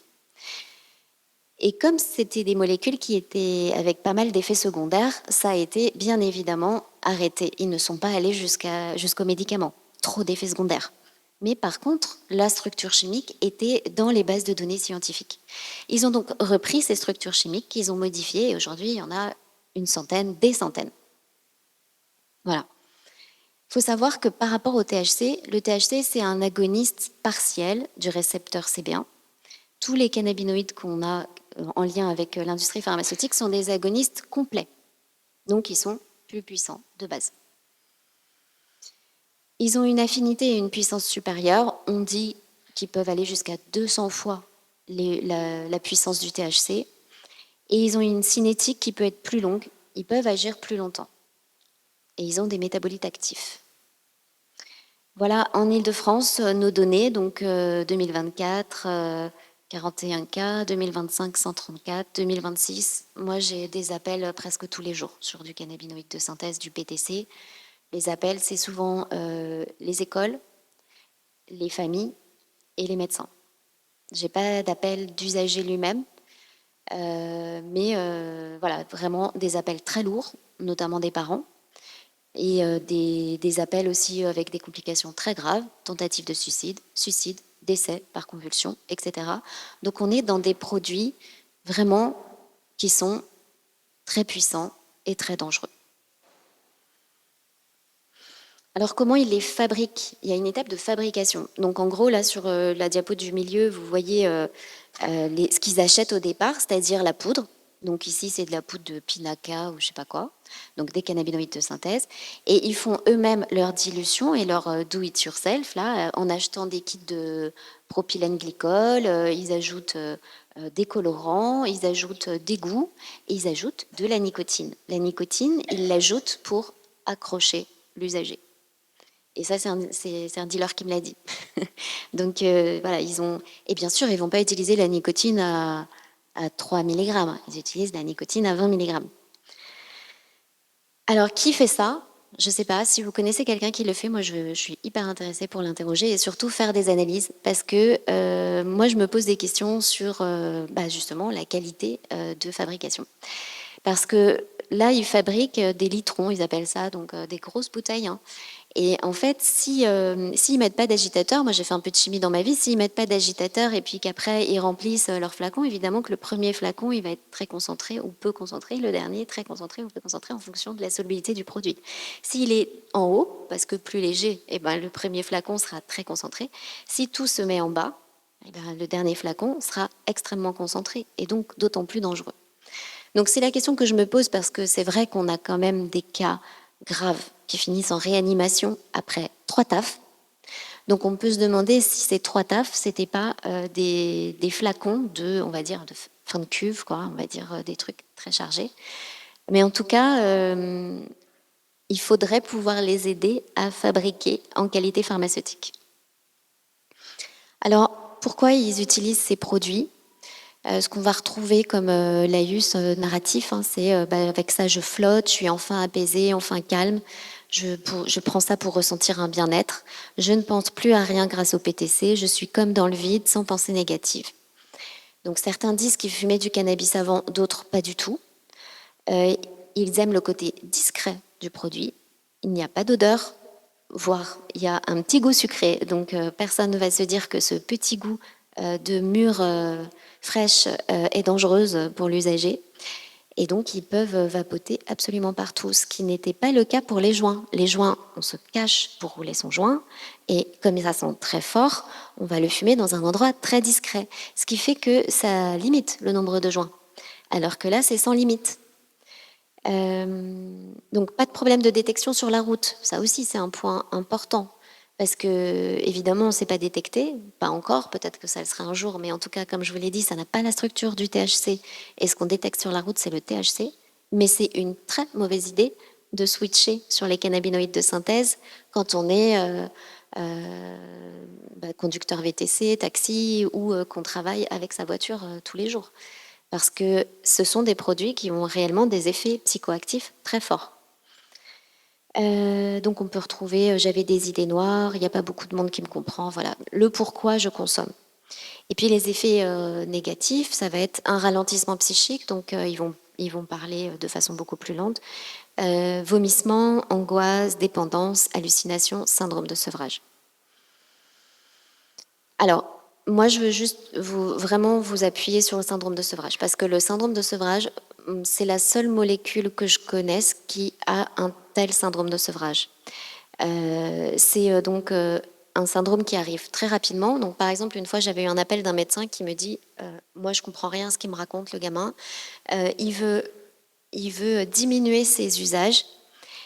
[SPEAKER 1] Et comme c'était des molécules qui étaient avec pas mal d'effets secondaires, ça a été bien évidemment arrêté. Ils ne sont pas allés jusqu'aux médicaments. Trop d'effets secondaires. Mais par contre, la structure chimique était dans les bases de données scientifiques. Ils ont donc repris ces structures chimiques qu'ils ont modifiées et aujourd'hui, il y en a une centaine, des centaines. Voilà. Il faut savoir que par rapport au THC, le THC, c'est un agoniste partiel du récepteur CB1. Tous les cannabinoïdes qu'on a en lien avec l'industrie pharmaceutique sont des agonistes complets. Donc, ils sont plus puissants de base. Ils ont une affinité et une puissance supérieure. On dit qu'ils peuvent aller jusqu'à 200 fois la puissance du THC. Et ils ont une cinétique qui peut être plus longue. Ils peuvent agir plus longtemps. Et ils ont des métabolites actifs. Voilà, en Ile-de-France, nos données, donc 2024, 41 cas, 2025, 134, 2026. Moi, j'ai des appels presque tous les jours sur du cannabinoïde de synthèse, du PTC. Les appels, c'est souvent les écoles, les familles et les médecins. J'ai pas d'appel d'usager lui-même, mais voilà, vraiment des appels très lourds, notamment des parents, et des appels aussi avec des complications très graves, tentatives de suicide, décès par convulsion, etc. Donc on est dans des produits vraiment qui sont très puissants et très dangereux. Alors comment ils les fabriquent? Il y a une étape de fabrication. Donc en gros, là sur la diapo du milieu, vous voyez ce qu'ils achètent au départ, c'est-à-dire la poudre. Donc ici, c'est de la poudre de pinaca ou je sais pas quoi, donc des cannabinoïdes de synthèse. Et ils font eux-mêmes leur dilution et leur do-it-yourself, là, en achetant des kits de propylène glycol, ils ajoutent des colorants, ils ajoutent des goûts et ils ajoutent de la nicotine. La nicotine, ils l'ajoutent pour accrocher l'usager. Et ça, c'est un dealer qui me l'a dit. Donc voilà, ils ont... Et bien sûr, ils ne vont pas utiliser la nicotine à 3 mg. Ils utilisent la nicotine à 20 mg. Alors, qui fait ça? Je ne sais pas. Si vous connaissez quelqu'un qui le fait, moi, je suis hyper intéressée pour l'interroger et surtout faire des analyses parce que moi, je me pose des questions sur justement la qualité de fabrication. Parce que là, ils fabriquent des litrons, ils appellent ça, donc des grosses bouteilles. Hein. Et en fait, s'ils ne mettent pas d'agitateur, moi j'ai fait un peu de chimie dans ma vie, s'ils ne mettent pas d'agitateur et puis qu'après ils remplissent leur flacon, évidemment que le premier flacon, il va être très concentré ou peu concentré, le dernier très concentré ou peu concentré en fonction de la solubilité du produit. S'il est en haut, parce que plus léger, eh ben, le premier flacon sera très concentré. Si tout se met en bas, eh ben, le dernier flacon sera extrêmement concentré et donc d'autant plus dangereux. Donc c'est la question que je me pose parce que c'est vrai qu'on a quand même des cas graves qui finissent en réanimation après 3 tafs. Donc on peut se demander si ces 3 tafs, c'était pas des flacons de, on va dire, de fin de cuve, quoi, on va dire des trucs très chargés. Mais en tout cas, il faudrait pouvoir les aider à fabriquer en qualité pharmaceutique. Alors, pourquoi ils utilisent ces produits? Ce qu'on va retrouver comme laïus narratif, hein, c'est avec ça je flotte, je suis enfin apaisée, enfin calme, je prends ça pour ressentir un bien-être, je ne pense plus à rien grâce au PTC, je suis comme dans le vide, sans pensée négative. Donc certains disent qu'ils fumaient du cannabis avant, d'autres pas du tout. Ils aiment le côté discret du produit, il n'y a pas d'odeur, voire il y a un petit goût sucré, donc personne ne va se dire que ce petit goût de mûre fraîche est dangereuse pour l'usager. Et donc, ils peuvent vapoter absolument partout, ce qui n'était pas le cas pour les joints. Les joints, on se cache pour rouler son joint, et comme ça sent très fort, on va le fumer dans un endroit très discret, ce qui fait que ça limite le nombre de joints. Alors que là, c'est sans limite. Donc, pas de problème de détection sur la route. Ça aussi, c'est un point important. Parce que, évidemment, on ne sait pas détecter, pas encore, peut-être que ça le sera un jour, mais en tout cas, comme je vous l'ai dit, ça n'a pas la structure du THC. Et ce qu'on détecte sur la route, c'est le THC. Mais c'est une très mauvaise idée de switcher sur les cannabinoïdes de synthèse quand on est conducteur VTC, taxi ou qu'on travaille avec sa voiture tous les jours. Parce que ce sont des produits qui ont réellement des effets psychoactifs très forts. Donc on peut retrouver j'avais des idées noires, il n'y a pas beaucoup de monde qui me comprend, voilà, le pourquoi je consomme. Et puis les effets négatifs, ça va être un ralentissement psychique, donc ils vont parler de façon beaucoup plus lente. Vomissement, angoisse, dépendance, hallucination, syndrome de sevrage. Alors, moi je veux juste vraiment vous appuyer sur le syndrome de sevrage, parce que le syndrome de sevrage, c'est la seule molécule que je connaisse qui a un tel syndrome de sevrage. C'est donc un syndrome qui arrive très rapidement. Donc, par exemple, une fois, j'avais eu un appel d'un médecin qui me dit moi, je comprends rien à ce qu'il me raconte, le gamin. Il veut diminuer ses usages.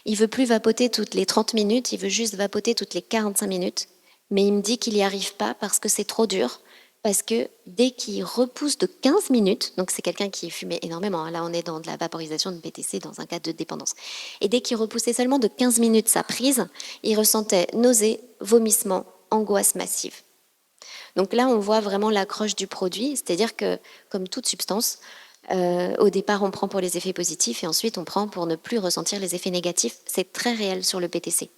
[SPEAKER 1] Il veut plus vapoter toutes les 30 minutes. Il veut juste vapoter toutes les 45 minutes. Mais il me dit qu'il n'y arrive pas parce que c'est trop dur. Parce que dès qu'il repousse de 15 minutes, donc c'est quelqu'un qui fumait énormément, là on est dans de la vaporisation de PTC dans un cas de dépendance, et dès qu'il repoussait seulement de 15 minutes sa prise, il ressentait nausées, vomissements, angoisse massive. Donc là on voit vraiment l'accroche du produit, c'est-à-dire que comme toute substance, au départ on prend pour les effets positifs et ensuite on prend pour ne plus ressentir les effets négatifs. C'est très réel sur le PTC.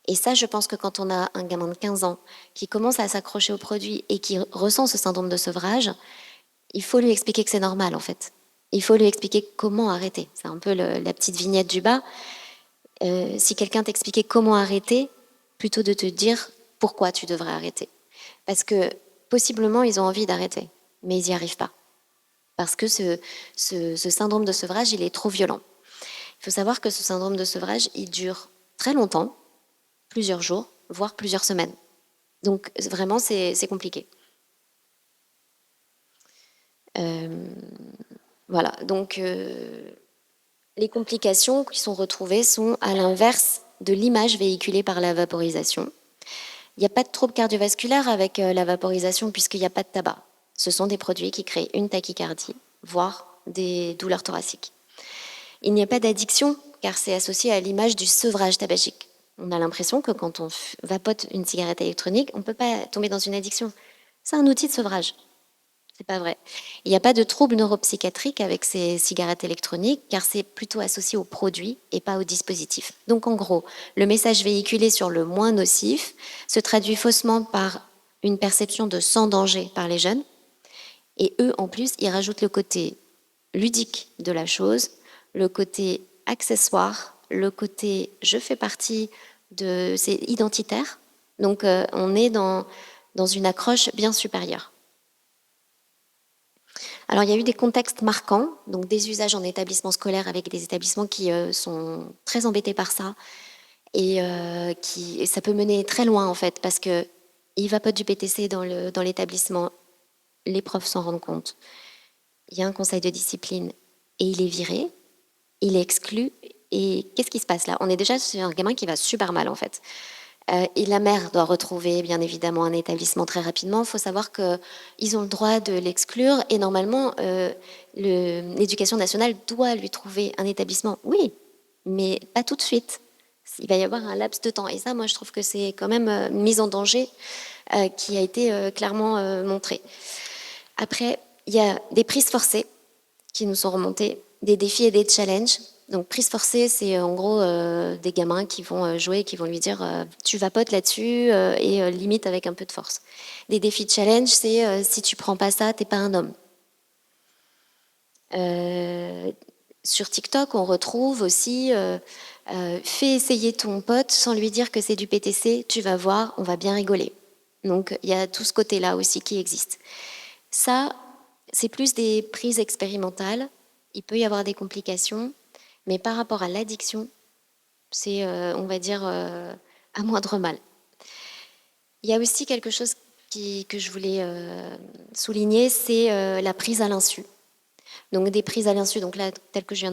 [SPEAKER 1] Et ça, je pense que quand on a un gamin de 15 ans qui commence à s'accrocher au produit et qui ressent ce syndrome de sevrage, il faut lui expliquer que c'est normal, en fait. Il faut lui expliquer comment arrêter. C'est un peu la petite vignette du bas. si quelqu'un t'expliquait comment arrêter, plutôt de te dire pourquoi tu devrais arrêter. Parce que possiblement, ils ont envie d'arrêter, mais ils n'y arrivent pas. Parce que ce syndrome de sevrage, il est trop violent. Il faut savoir que ce syndrome de sevrage, il dure très longtemps, plusieurs jours, voire plusieurs semaines. Donc vraiment, c'est compliqué. Voilà, donc les complications qui sont retrouvées sont à l'inverse de l'image véhiculée par la vaporisation. Il n'y a pas de trouble cardiovasculaire avec la vaporisation puisqu'il n'y a pas de tabac. Ce sont des produits qui créent une tachycardie, voire des douleurs thoraciques. Il n'y a pas d'addiction car c'est associé à l'image du sevrage tabagique. On a l'impression que quand on vapote une cigarette électronique, on ne peut pas tomber dans une addiction. C'est un outil de sevrage. C'est pas vrai. Il n'y a pas de trouble neuropsychiatrique avec ces cigarettes électroniques car c'est plutôt associé au produit et pas au dispositif. Donc en gros, le message véhiculé sur le moins nocif se traduit faussement par une perception de sans danger par les jeunes et eux en plus ils rajoutent le côté ludique de la chose, le côté accessoire, le côté je fais partie de... c'est identitaire. Donc on est dans une accroche bien supérieure. Alors, il y a eu des contextes marquants, donc des usages en établissement scolaire avec des établissements qui sont très embêtés par ça. Et ça peut mener très loin, en fait, parce qu'il vapote du PTC dans l'établissement, les profs s'en rendent compte. Il y a un conseil de discipline et il est viré, il est exclu. Et qu'est-ce qui se passe là? On est déjà sur un gamin qui va super mal, en fait. Et la mère doit retrouver bien évidemment un établissement très rapidement. Il faut savoir qu'ils ont le droit de l'exclure et normalement l'éducation nationale doit lui trouver un établissement. Oui, mais pas tout de suite. Il va y avoir un laps de temps. Et ça, moi, je trouve que c'est quand même une mise en danger qui a été clairement montrée. Après, il y a des prises forcées qui nous sont remontées, des défis et des challenges. Donc prise forcée, c'est en gros des gamins qui vont jouer, qui vont lui dire tu vapotes là-dessus et limite avec un peu de force. Des défis challenge, c'est si tu prends pas ça, t'es pas un homme. Sur TikTok, on retrouve aussi fais essayer ton pote sans lui dire que c'est du PTC, tu vas voir, on va bien rigoler. Donc il y a tout ce côté-là aussi qui existe. Ça, c'est plus des prises expérimentales. Il peut y avoir des complications. Mais par rapport à l'addiction, c'est, on va dire, à moindre mal. Il y a aussi quelque chose que je voulais souligner, c'est la prise à l'insu. Donc des prises à l'insu, donc là, telle que je viens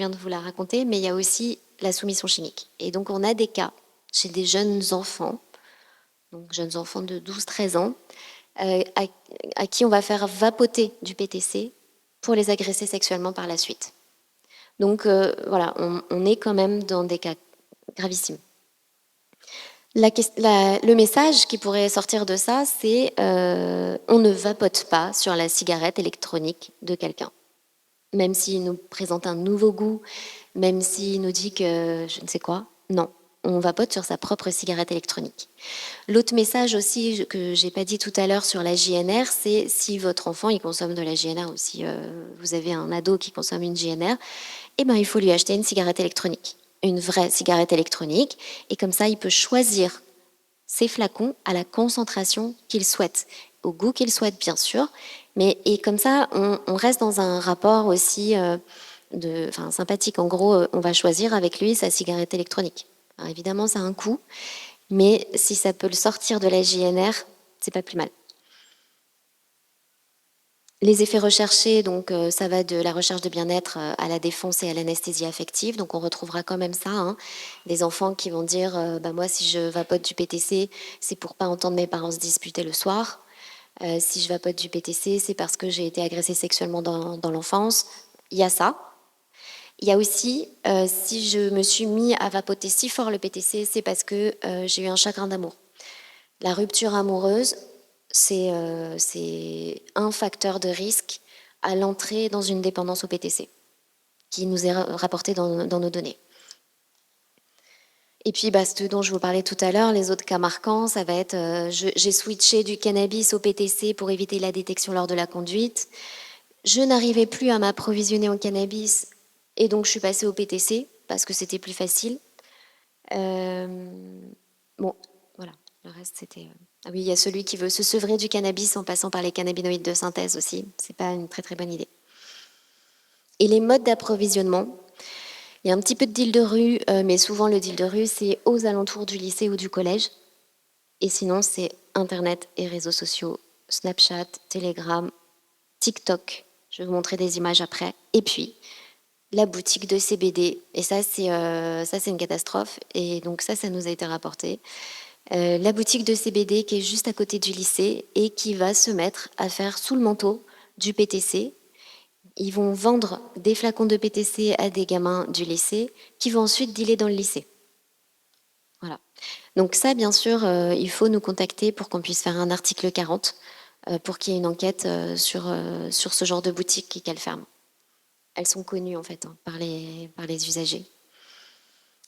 [SPEAKER 1] de vous la raconter, mais il y a aussi la soumission chimique. Et donc on a des cas chez des jeunes enfants, donc jeunes enfants de 12-13 ans, à qui on va faire vapoter du PTC pour les agresser sexuellement par la suite. Donc voilà, on est quand même dans des cas gravissimes. Le message qui pourrait sortir de ça, c'est on ne vapote pas sur la cigarette électronique de quelqu'un. Même s'il nous présente un nouveau goût, même s'il nous dit que je ne sais quoi, non. On vapote sur sa propre cigarette électronique. L'autre message aussi que j'ai pas dit tout à l'heure sur la JNR, c'est si votre enfant il consomme de la JNR ou si vous avez un ado qui consomme une JNR, eh ben, il faut lui acheter une cigarette électronique, une vraie cigarette électronique, et comme ça, il peut choisir ses flacons à la concentration qu'il souhaite, au goût qu'il souhaite, bien sûr, et comme ça, on reste dans un rapport aussi sympathique. En gros, on va choisir avec lui sa cigarette électronique. Alors évidemment, ça a un coût, mais si ça peut le sortir de la JNR, c'est pas plus mal. Les effets recherchés, donc ça va de la recherche de bien-être à la défense et à l'anesthésie affective. Donc on retrouvera quand même ça, hein. Des enfants qui vont dire bah, moi si je vapote du PTC, c'est pour pas entendre mes parents se disputer le soir. Si je vapote du PTC, c'est parce que j'ai été agressée sexuellement dans l'enfance. Il y a ça. Il y a aussi, si je me suis mis à vapoter si fort le PTC, c'est parce que j'ai eu un chagrin d'amour. La rupture amoureuse, c'est un facteur de risque à l'entrée dans une dépendance au PTC, qui nous est rapporté dans nos données. Et puis, ce dont je vous parlais tout à l'heure, les autres cas marquants, ça va être j'ai switché du cannabis au PTC pour éviter la détection lors de la conduite. Je n'arrivais plus à m'approvisionner en cannabis et donc je suis passée au PTC. parce que c'était plus facile. Euh, bon, voilà, le reste c'était... Ah oui, il y a celui qui veut se sevrer du cannabis en passant par les cannabinoïdes de synthèse aussi. C'est pas une très très bonne idée. Et les modes d'approvisionnement, il y a un petit peu de deal de rue, mais souvent le deal de rue, c'est aux alentours du lycée ou du collège. Et sinon, c'est Internet et réseaux sociaux, Snapchat, Telegram, TikTok. Je vais vous montrer des images après. Et puis, la boutique de CBD. Et ça, c'est une catastrophe. Et donc ça nous a été rapporté. La boutique de CBD qui est juste à côté du lycée et qui va se mettre à faire sous le manteau du PTC. Ils vont vendre des flacons de PTC à des gamins du lycée qui vont ensuite dealer dans le lycée. Voilà. Donc ça, bien sûr, il faut nous contacter pour qu'on puisse faire un article 40 pour qu'il y ait une enquête sur ce genre de boutique et qu'elles ferment. Elles sont connues en fait par les usagers.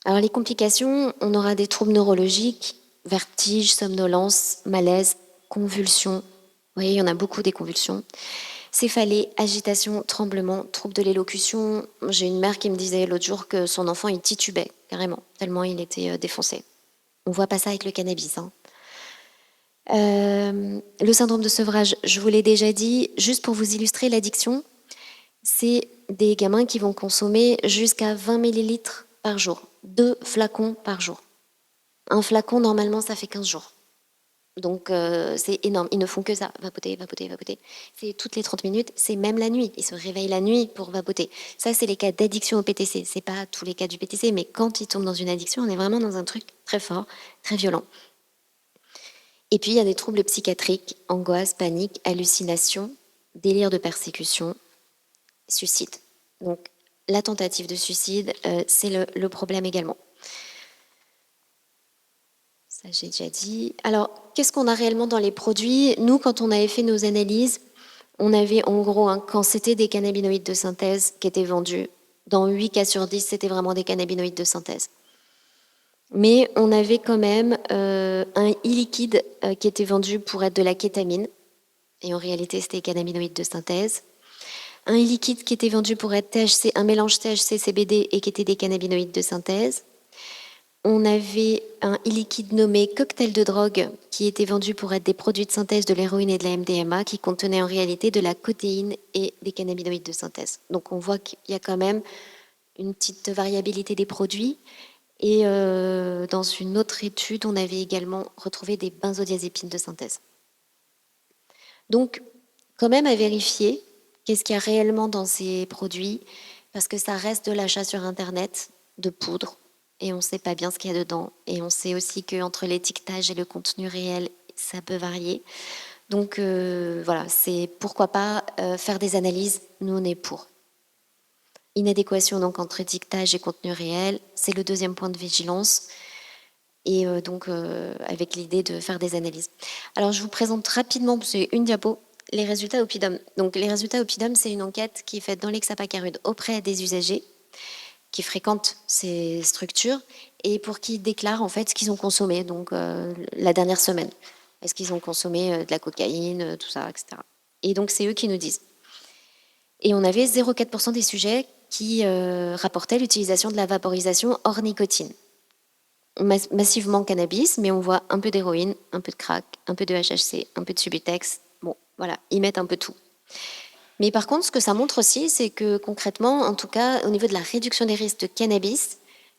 [SPEAKER 1] Alors les complications, on aura des troubles neurologiques, vertiges, somnolence, malaise, convulsions. Vous voyez, il y en a beaucoup des convulsions. Céphalée, agitation, tremblement, troubles de l'élocution. J'ai une mère qui me disait l'autre jour que son enfant, il titubait carrément, tellement il était défoncé. On voit pas ça avec le cannabis. Hein. Le syndrome de sevrage, je vous l'ai déjà dit, juste pour vous illustrer l'addiction, c'est des gamins qui vont consommer jusqu'à 20 millilitres par jour, 2 flacons par jour. Un flacon, normalement, ça fait 15 jours. Donc, c'est énorme. Ils ne font que ça, vapoter, vapoter, vapoter. C'est toutes les 30 minutes, c'est même la nuit. Ils se réveillent la nuit pour vapoter. Ça, c'est les cas d'addiction au PTC. C'est pas tous les cas du PTC, mais quand ils tombent dans une addiction, on est vraiment dans un truc très fort, très violent. Et puis, il y a des troubles psychiatriques, angoisse, panique, hallucination, délire de persécution, suicide. Donc, la tentative de suicide, c'est le problème également. Ça, j'ai déjà dit. Alors, qu'est-ce qu'on a réellement dans les produits? Nous, quand on avait fait nos analyses, on avait en gros, quand c'était des cannabinoïdes de synthèse qui étaient vendus, dans 8 cas sur 10, c'était vraiment des cannabinoïdes de synthèse. Mais on avait quand même un e-liquide qui était vendu pour être de la kétamine. Et en réalité, c'était des cannabinoïdes de synthèse. Un e-liquide qui était vendu pour être THC, un mélange THC-CBD et qui était des cannabinoïdes de synthèse. On avait un e-liquide nommé cocktail de drogue qui était vendu pour être des produits de synthèse de l'héroïne et de la MDMA qui contenaient en réalité de la codéine et des cannabinoïdes de synthèse. Donc on voit qu'il y a quand même une petite variabilité des produits. Et dans une autre étude, on avait également retrouvé des benzodiazépines de synthèse. Donc, quand même à vérifier qu'est-ce qu'il y a réellement dans ces produits, parce que ça reste de l'achat sur Internet de poudre, et on ne sait pas bien ce qu'il y a dedans. Et on sait aussi qu'entre l'étiquetage et le contenu réel, ça peut varier. Donc voilà, c'est pourquoi pas faire des analyses, nous on est pour. Inadéquation donc entre étiquetage et contenu réel, c'est le deuxième point de vigilance. Et donc avec l'idée de faire des analyses. Alors je vous présente rapidement, c'est une diapo, les résultats Oppidum. Donc les résultats Oppidum, c'est une enquête qui est faite dans l'Hexapacarud auprès des usagers qui fréquentent ces structures et pour qui déclarent en fait ce qu'ils ont consommé donc la dernière semaine. Est-ce qu'ils ont consommé de la cocaïne, tout ça, etc. Et donc c'est eux qui nous disent. Et on avait 0,4% des sujets qui rapportaient l'utilisation de la vaporisation hors nicotine. Massivement cannabis, mais on voit un peu d'héroïne, un peu de crack, un peu de HHC, un peu de Subutex. Bon, voilà, ils mettent un peu tout. Mais par contre, ce que ça montre aussi, c'est que concrètement, en tout cas, au niveau de la réduction des risques de cannabis,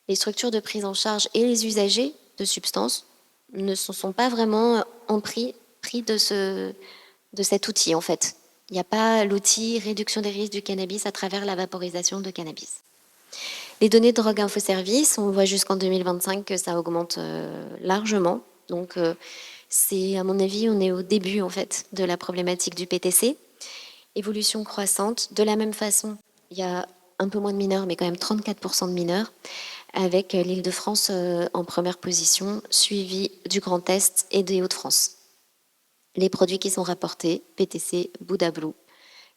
[SPEAKER 1] les structures de prise en charge et les usagers de substances ne se sont pas vraiment pris de cet outil, en fait. Il n'y a pas l'outil réduction des risques du cannabis à travers la vaporisation de cannabis. Les données de Drogue Info Service, on voit jusqu'en 2025 que ça augmente largement. Donc, c'est, à mon avis, on est au début, en fait, de la problématique du PTC. Évolution croissante. De la même façon, il y a un peu moins de mineurs, mais quand même 34% de mineurs, avec l'Île-de-France en première position, suivi du Grand Est et des Hauts-de-France. Les produits qui sont rapportés, PTC, Buddha Blue.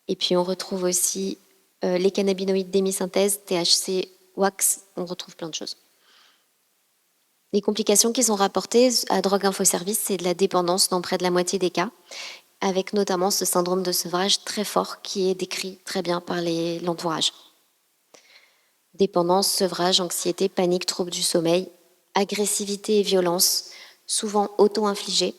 [SPEAKER 1] Et puis on retrouve aussi les cannabinoïdes d'émisynthèse, THC, wax, on retrouve plein de choses. Les complications qui sont rapportées à Drogue Info Service, c'est de la dépendance dans près de la moitié des cas, avec notamment ce syndrome de sevrage très fort qui est décrit très bien par l'entourage. Dépendance, sevrage, anxiété, panique, troubles du sommeil, agressivité et violence, souvent auto-infligées.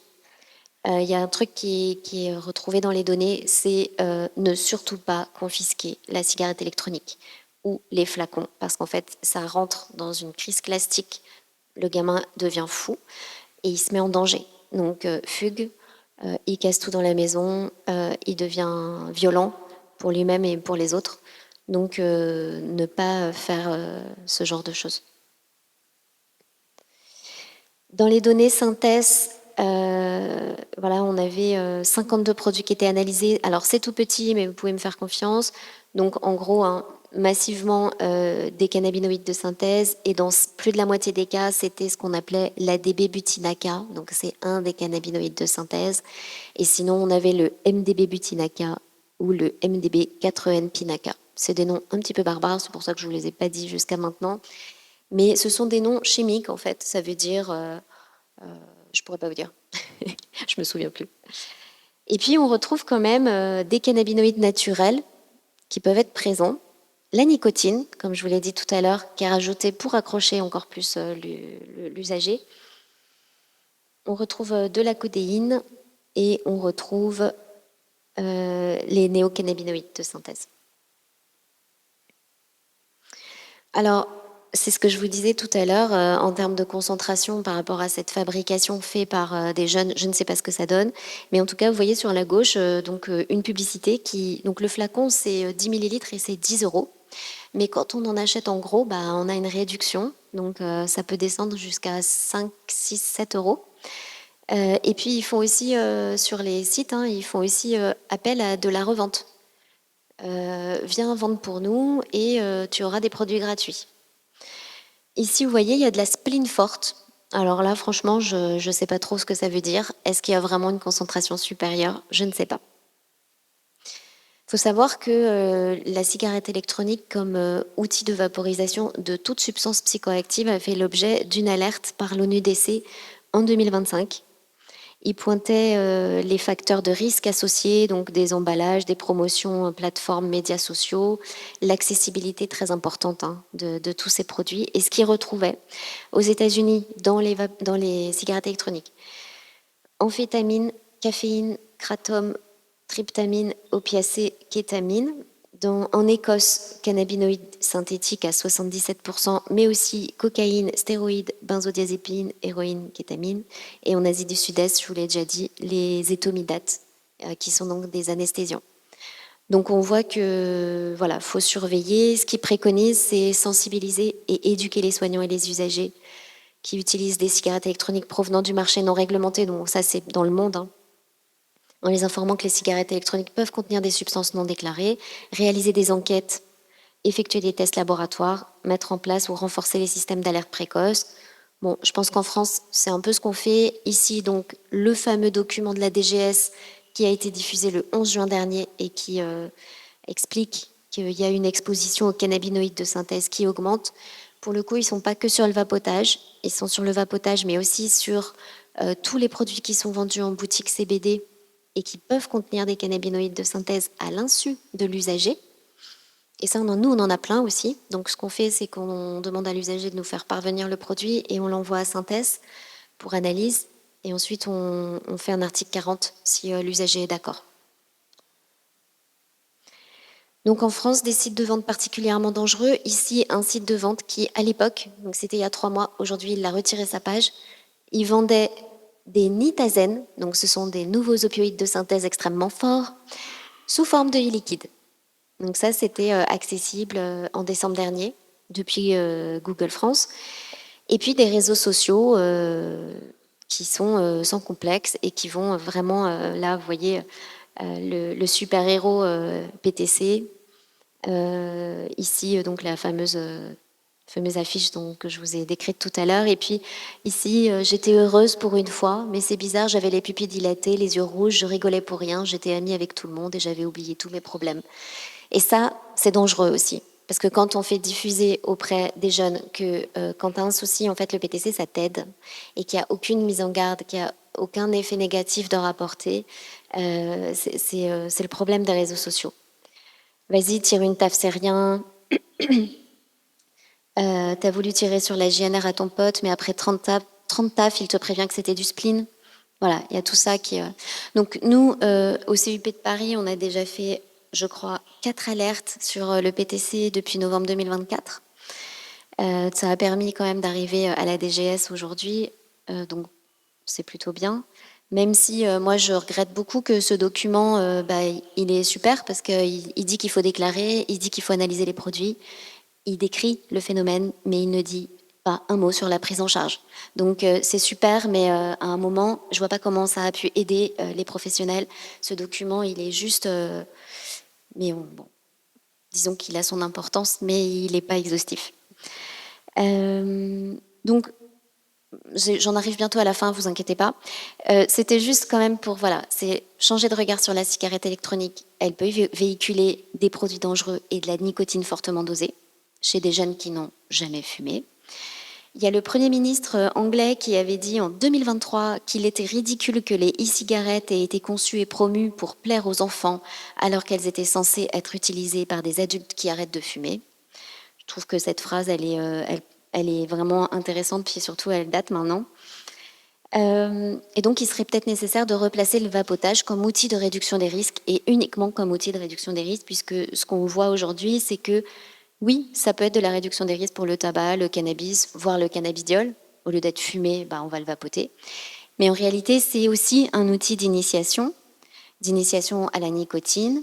[SPEAKER 1] Il y a un truc qui est retrouvé dans les données, c'est ne surtout pas confisquer la cigarette électronique ou les flacons, parce qu'en fait, ça rentre dans une crise classique. Le gamin devient fou et il se met en danger. Donc, fugue, il casse tout dans la maison, il devient violent pour lui-même et pour les autres. Donc, ne pas faire ce genre de choses. Dans les données synthèse, voilà, on avait 52 produits qui étaient analysés. Alors c'est tout petit, mais vous pouvez me faire confiance. Donc en gros, hein, massivement des cannabinoïdes de synthèse, et dans plus de la moitié des cas, c'était ce qu'on appelait l'ADB-butinaca. Donc c'est un des cannabinoïdes de synthèse. Et sinon, on avait le MDB-butinaca ou le MDB-4-N-pinaca. C'est des noms un petit peu barbares, c'est pour ça que je ne vous les ai pas dit jusqu'à maintenant. Mais ce sont des noms chimiques, en fait. Ça veut dire... je pourrais pas vous dire. Je me souviens plus. Et puis, on retrouve quand même des cannabinoïdes naturels qui peuvent être présents. La nicotine, comme je vous l'ai dit tout à l'heure, qui est rajoutée pour accrocher encore plus l'usager. On retrouve de la codéine et on retrouve les néocannabinoïdes de synthèse. Alors, c'est ce que je vous disais tout à l'heure en termes de concentration par rapport à cette fabrication faite par des jeunes. Je ne sais pas ce que ça donne, mais en tout cas, vous voyez sur la gauche donc une publicité qui donc le flacon c'est 10 millilitres et c'est 10 euros. Mais quand on en achète en gros, bah, on a une réduction, donc ça peut descendre jusqu'à 5, 6, 7 euros. Et puis ils font aussi sur les sites, hein, ils font aussi appel à de la revente. Viens vendre pour nous et tu auras des produits gratuits. Ici, vous voyez, il y a de la spleen forte. Alors là, franchement, je ne sais pas trop ce que ça veut dire. Est-ce qu'il y a vraiment une concentration supérieure? Je ne sais pas. Il faut savoir que la cigarette électronique comme outil de vaporisation de toute substance psychoactive a fait l'objet d'une alerte par l'ONU-DC en 2025. Il pointait les facteurs de risque associés, donc des emballages, des promotions, plateformes, médias sociaux, l'accessibilité très importante hein, de tous ces produits, et ce qu'il retrouvait aux États-Unis dans les cigarettes électroniques. Amphétamine, caféine, kratom, tryptamine, opiacés, kétamine. En Écosse, cannabinoïdes synthétiques à 77%, mais aussi cocaïne, stéroïdes, benzodiazépines, héroïne, kétamine. Et en Asie du Sud-Est, je vous l'ai déjà dit, les étomidates, qui sont donc des anesthésiants. Donc on voit que voilà, faut surveiller. Ce qu'ils préconisent, c'est sensibiliser et éduquer les soignants et les usagers qui utilisent des cigarettes électroniques provenant du marché non réglementé. Donc ça, c'est dans le monde. Hein, en les informant que les cigarettes électroniques peuvent contenir des substances non déclarées, réaliser des enquêtes, effectuer des tests laboratoires, mettre en place ou renforcer les systèmes d'alerte précoce. Bon, je pense qu'en France, c'est un peu ce qu'on fait ici. Donc, le fameux document de la DGS qui a été diffusé le 11 juin dernier et qui explique qu'il y a une exposition aux cannabinoïdes de synthèse qui augmente. Pour le coup, ils ne sont pas que sur le vapotage, ils sont sur le vapotage, mais aussi sur tous les produits qui sont vendus en boutique CBD et qui peuvent contenir des cannabinoïdes de synthèse à l'insu de l'usager. Et ça, nous, on en a plein aussi. Donc, ce qu'on fait, c'est qu'on demande à l'usager de nous faire parvenir le produit et on l'envoie à synthèse pour analyse. Et ensuite, on fait un article 40 si l'usager est d'accord. Donc en France, des sites de vente particulièrement dangereux. Ici, un site de vente qui, à l'époque, donc c'était il y a 3 mois, aujourd'hui il a retiré sa page, il vendait des nitazen, donc ce sont des nouveaux opioïdes de synthèse extrêmement forts, sous forme de e-liquide. Donc ça, c'était accessible en décembre dernier, depuis Google France. Et puis des réseaux sociaux qui sont sans complexe et qui vont vraiment, là, vous voyez, le super-héros PTC, ici, donc la fameuse affiche que je vous ai décrite tout à l'heure. Et puis ici, j'étais heureuse pour une fois, mais c'est bizarre, j'avais les pupilles dilatées, les yeux rouges, je rigolais pour rien, j'étais amie avec tout le monde et j'avais oublié tous mes problèmes. Et ça, c'est dangereux aussi. Parce que quand on fait diffuser auprès des jeunes que quand tu as un souci, en fait, le PTC, ça t'aide et qu'il n'y a aucune mise en garde, qu'il n'y a aucun effet négatif de rapporter, c'est le problème des réseaux sociaux. Vas-y, tire une taf, c'est rien. T'as voulu tirer sur la JNR à ton pote, mais après 30 taf, il te prévient que c'était du spleen. Voilà, il y a tout ça qui... Donc nous, au CUP de Paris, on a déjà fait, je crois, 4 alertes sur le PTC depuis novembre 2024. Ça a permis quand même d'arriver à la DGS aujourd'hui, donc c'est plutôt bien. Même si moi je regrette beaucoup que ce document, il est super parce qu'il dit qu'il faut déclarer, il dit qu'il faut analyser les produits, il décrit le phénomène, mais il ne dit pas un mot sur la prise en charge. Donc c'est super, mais à un moment, je vois pas comment ça a pu aider les professionnels. Ce document, il est juste, bon, disons qu'il a son importance, mais il n'est pas exhaustif. Donc j'en arrive bientôt à la fin, vous inquiétez pas. C'était juste quand même pour, voilà, c'est changer de regard sur la cigarette électronique. Elle peut véhiculer des produits dangereux et de la nicotine fortement dosée chez des jeunes qui n'ont jamais fumé. Il y a le Premier ministre anglais qui avait dit en 2023 qu'il était ridicule que les e-cigarettes aient été conçues et promues pour plaire aux enfants alors qu'elles étaient censées être utilisées par des adultes qui arrêtent de fumer. Je trouve que cette phrase, elle est vraiment intéressante, puis surtout, elle date maintenant. Et donc, il serait peut-être nécessaire de replacer le vapotage comme outil de réduction des risques et uniquement comme outil de réduction des risques, puisque ce qu'on voit aujourd'hui, c'est que oui, ça peut être de la réduction des risques pour le tabac, le cannabis, voire le cannabidiol. Au lieu d'être fumé, on va le vapoter. Mais en réalité, c'est aussi un outil d'initiation à la nicotine,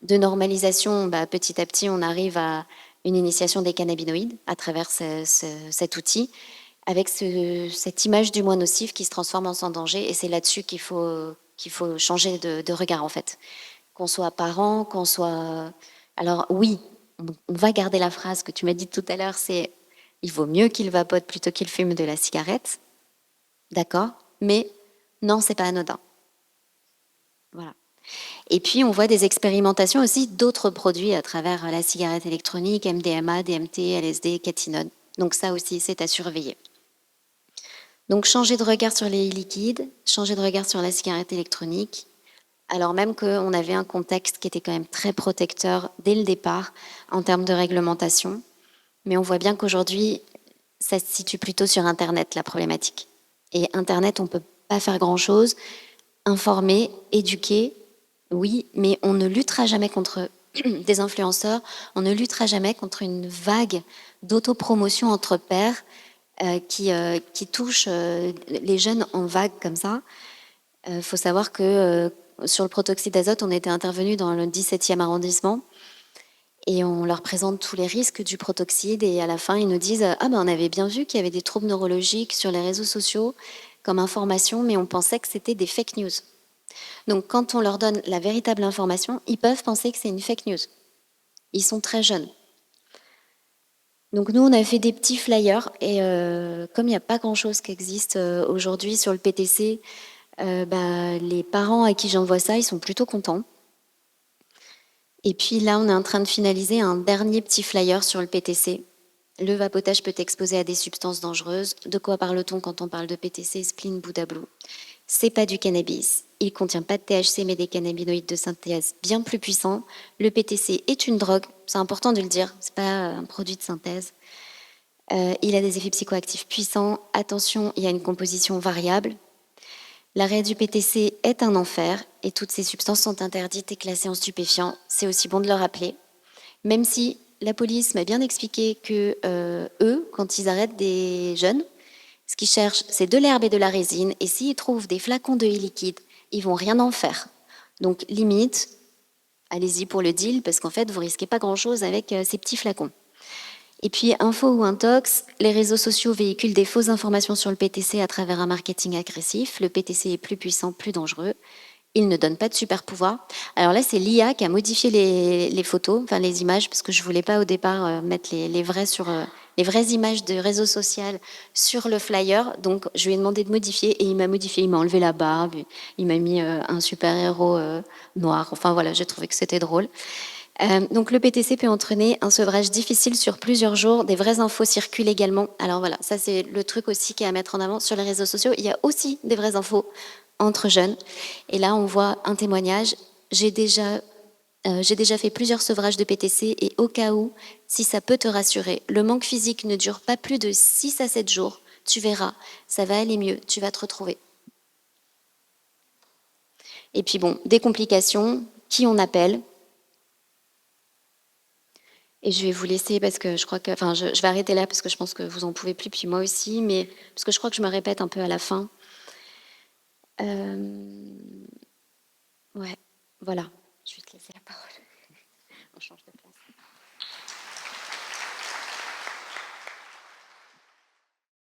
[SPEAKER 1] de normalisation. Petit à petit, on arrive à une initiation des cannabinoïdes à travers cet outil, avec cette image du moins nocif qui se transforme en sans danger. Et c'est là-dessus qu'il faut changer de regard, en fait. Qu'on soit parent, qu'on soit... Alors oui, on va garder la phrase que tu m'as dit tout à l'heure, c'est « il vaut mieux qu'il vapote plutôt qu'il fume de la cigarette ». D'accord, mais non, c'est pas anodin. Voilà. Et puis, on voit des expérimentations aussi d'autres produits à travers la cigarette électronique, MDMA, DMT, LSD, kétinone. Donc ça aussi, c'est à surveiller. Donc changer de regard sur les liquides, changer de regard sur la cigarette électronique, alors même qu'on avait un contexte qui était quand même très protecteur dès le départ en termes de réglementation. Mais on voit bien qu'aujourd'hui, ça se situe plutôt sur Internet, la problématique. Et Internet, on ne peut pas faire grand-chose. Informer, éduquer, oui, mais on ne luttera jamais contre des influenceurs, on ne luttera jamais contre une vague d'autopromotion entre pairs qui touche les jeunes en vague comme ça. Il faut savoir que sur le protoxyde d'azote, on était intervenu dans le 17e arrondissement et on leur présente tous les risques du protoxyde et à la fin, ils nous disent « Ah on avait bien vu qu'il y avait des troubles neurologiques sur les réseaux sociaux comme information, mais on pensait que c'était des fake news. » Donc quand on leur donne la véritable information, ils peuvent penser que c'est une fake news. Ils sont très jeunes. Donc nous, on a fait des petits flyers et comme il n'y a pas grand-chose qui existe aujourd'hui sur le PTC, les parents à qui j'envoie ça, ils sont plutôt contents. Et puis là, on est en train de finaliser un dernier petit flyer sur le PTC. Le vapotage peut exposer à des substances dangereuses. De quoi parle-t-on quand on parle de PTC, spleen, Buddha Blue? C'est pas du cannabis. Il contient pas de THC, mais des cannabinoïdes de synthèse bien plus puissants. Le PTC est une drogue, c'est important de le dire, c'est pas un produit de synthèse. Il a des effets psychoactifs puissants. Attention, il y a une composition variable. L'arrêt du PTC est un enfer et toutes ces substances sont interdites et classées en stupéfiants. C'est aussi bon de le rappeler. Même si la police m'a bien expliqué que eux, quand ils arrêtent des jeunes, ce qu'ils cherchent, c'est de l'herbe et de la résine. Et s'ils trouvent des flacons de e-liquide, ils vont rien en faire. Donc limite, allez-y pour le deal, parce qu'en fait, vous risquez pas grand-chose avec ces petits flacons. Et puis, info ou intox, les réseaux sociaux véhiculent des fausses informations sur le PTC à travers un marketing agressif. Le PTC est plus puissant, plus dangereux. Il ne donne pas de super pouvoir. Alors là, c'est l'IA qui a modifié les photos, enfin les images, parce que je voulais pas au départ mettre les vraies images de réseau social sur le flyer. Donc, je lui ai demandé de modifier et il m'a modifié. Il m'a enlevé la barbe, il m'a mis un super-héros noir. Enfin voilà, j'ai trouvé que c'était drôle. Donc le PTC peut entraîner un sevrage difficile sur plusieurs jours. Des vraies infos circulent également. Alors voilà, ça c'est le truc aussi qui est à mettre en avant sur les réseaux sociaux. Il y a aussi des vraies infos entre jeunes. Et là, on voit un témoignage. J'ai déjà J'ai déjà fait plusieurs sevrages de PTC et au cas où, si ça peut te rassurer, le manque physique ne dure pas plus de 6 à 7 jours. Tu verras, ça va aller mieux, tu vas te retrouver. Et puis bon, des complications, qui on appelle? Et je vais vous laisser parce que je crois que, enfin, je vais arrêter là parce que je pense que vous en pouvez plus, puis moi aussi, mais parce que je crois que je me répète un peu à la fin. Ouais, voilà, je vais te laisser la parole. On change de place.